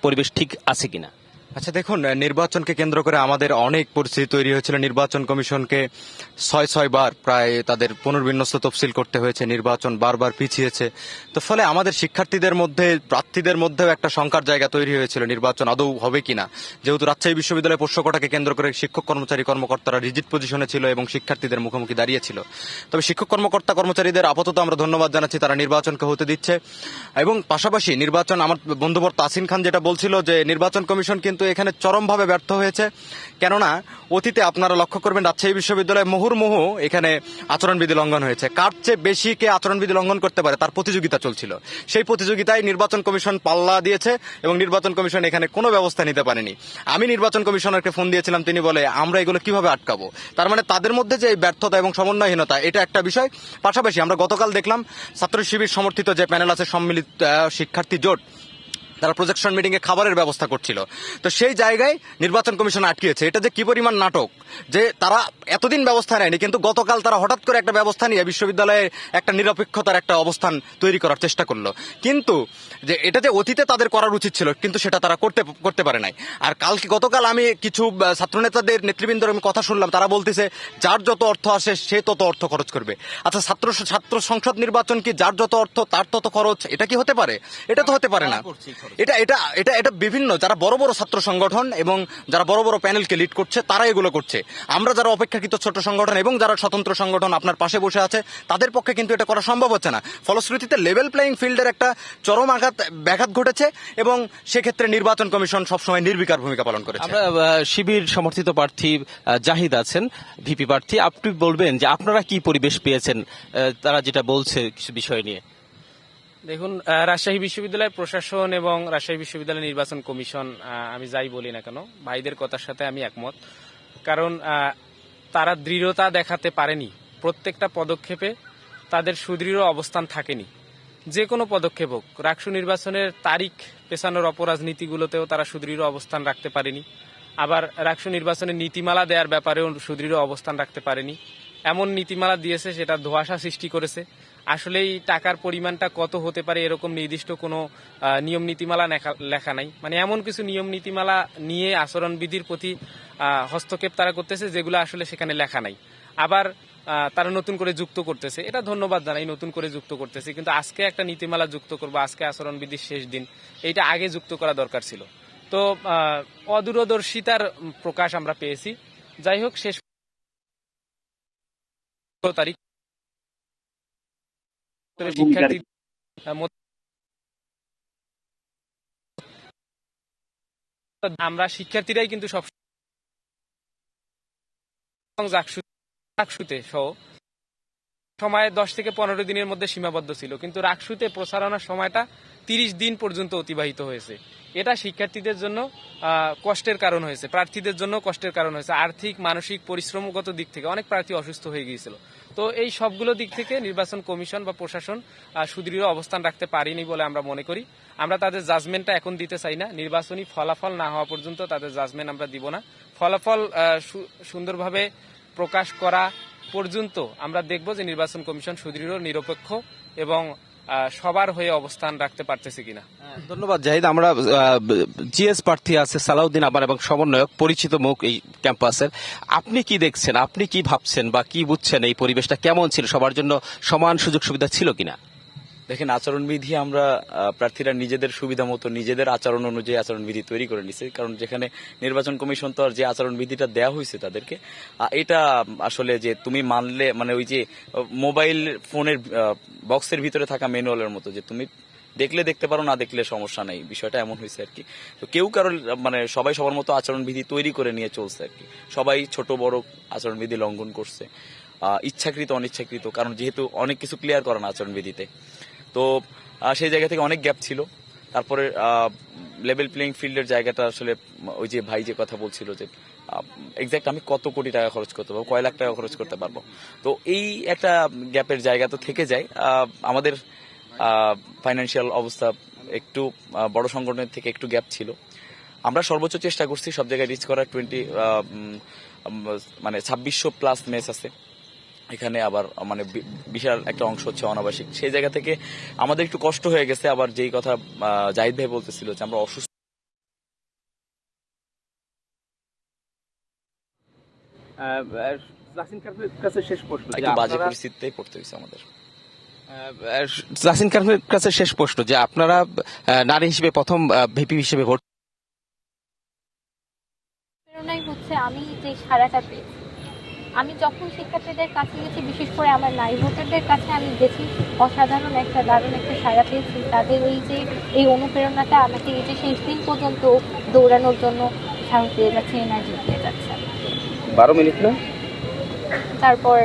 [SPEAKER 6] পরিবেশ ঠিক আছে কিনা?
[SPEAKER 15] আচ্ছা দেখুন, নির্বাচনকে কেন্দ্র করে আমাদের অনেক পরিস্থিতি তৈরি হয়েছিল। নির্বাচন কমিশনকে 6 বার প্রায় তাদের পুনর্বিন্যস্ত তফসিল করতে হয়েছে, নির্বাচন বারবার পিছিয়েছে। তো ফলে আমাদের শিক্ষার্থীদের মধ্যে, প্রার্থীদের মধ্যেও একটা শঙ্কার জায়গা তৈরি হয়েছিল নির্বাচন আদৌ হবে কিনা, যেহেতু রাজশাহী বিশ্ববিদ্যালয়ের পোষ্যকোটাকে কেন্দ্র করে শিক্ষক কর্মচারীরা রিজিড পজিশনে ছিল এবং শিক্ষার্থীদের মুখোমুখি দাঁড়িয়েছিল। তবে শিক্ষক কর্মচারীদের আপাতত আমরা ধন্যবাদ জানাচ্ছি, তারা নির্বাচনকে হতে দিচ্ছে। এবং পাশাপাশি নির্বাচন, আমার বন্ধুবর তাসিন খান যেটা বলছিল যে নির্বাচন কমিশন কিন্তু এখানে চরমভাবে ব্যর্থ হয়েছে। কেননা অতীতে আপনারা লক্ষ্য করবেন রাজশাহী বিশ্ববিদ্যালয়ে মুহুর্মুহু এখানে আচরণবিধি লঙ্ঘন হয়েছে। কার চেয়ে বেশি কে আচরণবিধি লঙ্ঘন করতে পারে তার প্রতিযোগিতা চলছিল। সেই প্রতিযোগিতায় নির্বাচন কমিশন পাল্লা দিয়েছে এবং নির্বাচন কমিশন এখানে কোনো ব্যবস্থা নিতে পারেনি। আমি নির্বাচন কমিশনারকে ফোন দিয়েছিলাম, তিনি বলে আমরা এগুলো কিভাবে আটকাবো। তার মানে তাদের মধ্যে যে এই ব্যর্থতা এবং সমন্বয়হীনতা এটা একটা বিষয়। পাশাপাশি আমরা গতকাল দেখলাম ছাত্র শিবির সমর্থিত যে প্যানেল আছে সম্মিলিত শিক্ষার্থী জোট, তারা প্রজেকশন মিটিং এ খাবারের ব্যবস্থা করছিল। তো সেই জায়গায় নির্বাচন কমিশন আটকিয়েছে। এটা যে কি পরিমাণ নাটক, যে তারা এতদিন ব্যবস্থা নেয়নি, কিন্তু গতকাল তারা হঠাৎ করে একটা ব্যবস্থা নিয়ে বিশ্ববিদ্যালয়ে একটা নিরপেক্ষতার একটা অবস্থান তৈরি করার চেষ্টা করলো। কিন্তু যে এটা যে অতীতে তাদের করার উচিত ছিল, কিন্তু সেটা তারা করতে পারে নাই। আর গতকাল আমি কিছু ছাত্রনেতাদের নেতৃবৃন্দের আমি কথা শুনলাম, তারা বলতেছে যার যত অর্থ আসে সে তত অর্থ খরচ করবে। আচ্ছা, ছাত্র সংসদ নির্বাচন কি যার যত অর্থ তার তত খরচ? এটা কি হতে পারে? এটা তো হতে পারে না। এটা এটা এটা এটা বিভিন্ন যারা বড় বড় ছাত্র সংগঠন এবং যারা বড় বড় প্যানেলকে লিড করছে তারা এগুলো করছে। আমরা যারা অপেক্ষাকৃত ছোট সংগঠন এবং যারা স্বতন্ত্র সংগঠন আপনার পাশে বসে আছে তাদের পক্ষে কিন্তু এটা করা সম্ভব হচ্ছে না। ফলশ্রুতিতে লেভেল প্লেইং ফিল্ডের একটা চরম ব্যাঘাত ঘটেছে এবং সেক্ষেত্রে নির্বাচন কমিশন সবসময় নির্বিকার ভূমিকা পালন করেছে।
[SPEAKER 6] আমরা শিবির সমর্থিত প্রার্থী জাহিদ আছেন, ভিপি প্রার্থী, আপনি বলবেন যে আপনারা কি পরিবেশ পেয়েছেন তারা যেটা বলছে কিছু বিষয় নিয়ে?
[SPEAKER 16] দেখুন, রাজশাহী বিশ্ববিদ্যালয় প্রশাসন এবং রাজশাহী বিশ্ববিদ্যালয় নির্বাচন কমিশন, আমি যাই বলি না কেন ভাইদের কথার সাথে আমি একমত। কারণ তারা দৃঢ়তা দেখাতে পারেনি। প্রত্যেকটা পদক্ষেপে তাদের সুদৃঢ় অবস্থান থাকেনি। যে কোনো পদক্ষেপ হোক, রাকসু নির্বাচনের তারিখ পেছানোর অপরাজনীতিগুলোতেও তারা সুদৃঢ় অবস্থান রাখতে পারেনি। আবার রাকসু নির্বাচনের নীতিমালা দেওয়ার ব্যাপারেও সুদৃঢ় অবস্থান রাখতে পারেনি। এমন নীতিমালা দিয়েছে সেটা ধোঁয়াশা সৃষ্টি করেছে। আসলেই টাকার পরিমাণটা কত হতে পারে এরকম নির্দিষ্ট কোনো নিয়ম নীতিমালা লেখা নাই। মানে এমন কিছু নিয়ম নীতিমালা নিয়ে আচরণবিধির প্রতি হস্তক্ষেপ তারা করতেছে যেগুলো আসলে সেখানে লেখা নাই। আবার তারা নতুন করে যুক্ত করতেছে, এটা ধন্যবাদ জানাই, নতুন করে যুক্ত করতেছে। কিন্তু আজকে একটা নীতিমালা যুক্ত করবো, আজকে আচরণবিধির শেষ দিন, এইটা আগে যুক্ত করা দরকার ছিল। তো অদূরদর্শিতার প্রকাশ আমরা পেয়েছি। যাই হোক, শেষ তারিখ শিক্ষার্থী আমরা শিক্ষার্থীরাই কিন্তু সব রাকসুতে সহ সময় 10 থেকে 15 দিনের মধ্যে সীমাবদ্ধ ছিল, কিন্তু রাকসুতে প্রচারণার সময়টা 30 দিন পর্যন্ত অতিবাহিত হয়েছে। এটা শিক্ষার্থীদের জন্য কষ্টের কারণ হয়েছে, প্রার্থীদের জন্য কষ্টের কারণ হয়েছে। আর্থিক মানসিক পরিশ্রমগত দিক থেকে অনেক প্রার্থী অসুস্থ হয়ে গিয়েছিল। তো এই সবগুলো দিক থেকে নির্বাচন কমিশন বা প্রশাসন সুদৃঢ় অবস্থান রাখতে পারেনি বলে আমরা মনে করি। আমরা তাদের জাজমেন্টটা এখন দিতে চাই না। নির্বাচনী ফলাফল না হওয়া পর্যন্ত তাদের জাজমেন্ট আমরা দিব না। ফলাফল সুন্দরভাবে প্রকাশ করা পর্যন্ত আমরা দেখব যে নির্বাচন কমিশন সুদৃঢ়, নিরপেক্ষ এবং সবার হয়ে অবস্থান রাখতে পারতেছে কিনা।
[SPEAKER 6] ধন্যবাদ জাহিদ। আমরা জিএস প্রার্থী আছে সালাউদ্দিন আবার এবং সমন্বয়ক, পরিচিত মুখ এই ক্যাম্পাসের। আপনি কি দেখছেন, আপনি কি ভাবছেন বা কি বুঝছেন, এই পরিবেশটা কেমন ছিল? সবার জন্য সমান সুযোগ সুবিধা ছিল কিনা?
[SPEAKER 17] দেখেন, আচরণবিধি আমরা প্রার্থীরা নিজেদের সুবিধা মতো নিজেদের আচরণ অনুযায়ী আচরণবিধি তৈরি করে নিছে। কারণ যেখানে নির্বাচন কমিশন তো আর যে আচরণবিধিটা দেওয়া হয়েছে তাদেরকে, এটা আসলে যে তুমি মানলে, মানে ওই যে মোবাইল ফোনের বক্সের ভিতরে থাকা ম্যানুয়ালের মতো, যে তুমি দেখলে দেখতে পারো, না দেখলে সমস্যা নেই, বিষয়টা এমন হয়েছে আর কি। তো কেউ কারোর মানে সবাই সবার মতো আচরণবিধি তৈরি করে নিয়ে চলছে আর কি। সবাই ছোট বড় আচরণবিধি লঙ্ঘন করছে, ইচ্ছাকৃত অনিচ্ছাকৃত, কারণ যেহেতু অনেক কিছু ক্লিয়ার করে না আচরণবিধিতে। তো সেই জায়গা থেকে অনেক গ্যাপ ছিল। তারপরে লেভেল প্লেইং ফিল্ডের জায়গাটা আসলে ওই যে ভাই যে কথা বলছিল যে এক্স্যাক্ট আমি কত কোটি টাকা খরচ করতে পারবো, কয় লাখ টাকা খরচ করতে পারবো, তো এই একটা গ্যাপের জায়গা তো থেকে যায়। আমাদের ফাইন্যান্সিয়াল অবস্থা একটু বড় সংগঠনের থেকে একটু গ্যাপ ছিল। আমরা সর্বোচ্চ চেষ্টা করছি সব জায়গায় রিচ করার। 2600 প্লাস মেস আছে এখানে, আবার মানে বিশাল একটা অংশ হচ্ছে অনাবাসিক। সেই জায়গা থেকে আমাদের একটু কষ্ট হয়ে গেছে। আবার যেই কথা জাহিদ ভাই বলতেছিল যে আমরা অসুস্থ, বাজে পরিস্থিতিতেই পড়তে হয়েছে আমাদের।
[SPEAKER 6] জাসিন খানের কাছে শেষ প্রশ্ন, যে আপনারা নারী হিসেবে প্রথম ভিপি হিসেবে ভোট,
[SPEAKER 12] প্রেরণাই হচ্ছে আমি যে সারাটা পেয়েছি, আমি যখন শিক্ষার্থীদের কাছে গেছি, বিশেষ করে আমার নারী ভোটারদের কাছে আমি গেছি, অসাধারণ দারুণ একটা সাড়া পেয়েছি। তাদের এই অনুপ্রেরণাটা আমাকে এই যে শেষ দিন পর্যন্ত দৌড়ানোর জন্য সাহস দিয়ে যাচ্ছে, এনার্জি দিয়ে যাচ্ছে।
[SPEAKER 6] 12 মিনিট না?
[SPEAKER 12] তারপর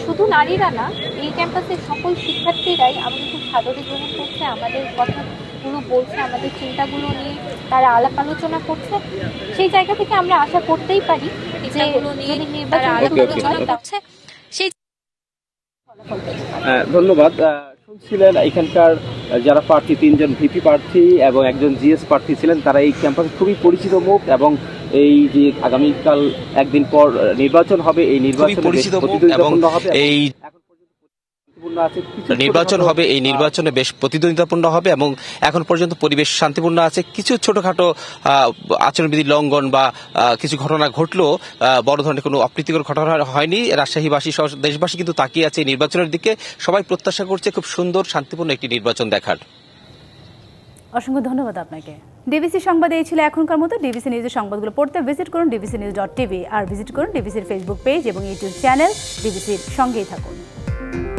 [SPEAKER 12] শুধু নারীরা না, এই ক্যাম্পাসের সকল শিক্ষার্থীরাই আমাদের খুব সাদরে গ্রহণ করছে, আমাদের কথাগুলো বলছে, আমাদের চিন্তাগুলো নিয়ে তারা আলাপ আলোচনা করছে। সেই জায়গা থেকে আমরা আশা করতেই পারি যে যদি নির্বাচন
[SPEAKER 6] করছে সেই ধন্যবাদ। শুনছিলেন এখানকার যারা প্রার্থী, 3 জন ভিপি প্রার্থী এবং একজন জিএস প্রার্থী ছিলেন, তারা এই ক্যাম্পাসে খুবই পরিচিত মুখ এবং এই যে আগামীকাল একদিন পর নির্বাচন হবে, এই নির্বাচনে এই নির্বাচনে বেশ প্রতিদ্বন্দ্বিতাপূর্ণ হবে এবং এখন পর্যন্ত পরিবেশ শান্তিপূর্ণ আছে। কিছু ছোটখাটো আচরণবিধি লঙ্ঘন বা কিছু ঘটনা ঘটলেও বড় ধরনের কোনো অপ্রীতিকর ঘটনা হয়নি। রাজশাহীবাসী সহ দেশবাসী কিন্তু তাকিয়ে আছে এই নির্বাচনের দিকে। সবাই প্রত্যাশা করছে খুব সুন্দর শান্তিপূর্ণ একটি নির্বাচন দেখার।
[SPEAKER 2] অসংখ্য ধন্যবাদ আপনাকে। ডিবিসি সংবাদ এই ছিল এখনকার মতো। ডিবিসি নিউজের সংবাদগুলো পড়তে ভিজিট করুন dbcnews.tv আর ভিজিট করুন ডিবিসির ফেসবুক পেজ এবং ইউটিউব চ্যানেল। ডিবিসির সঙ্গেই থাকুন।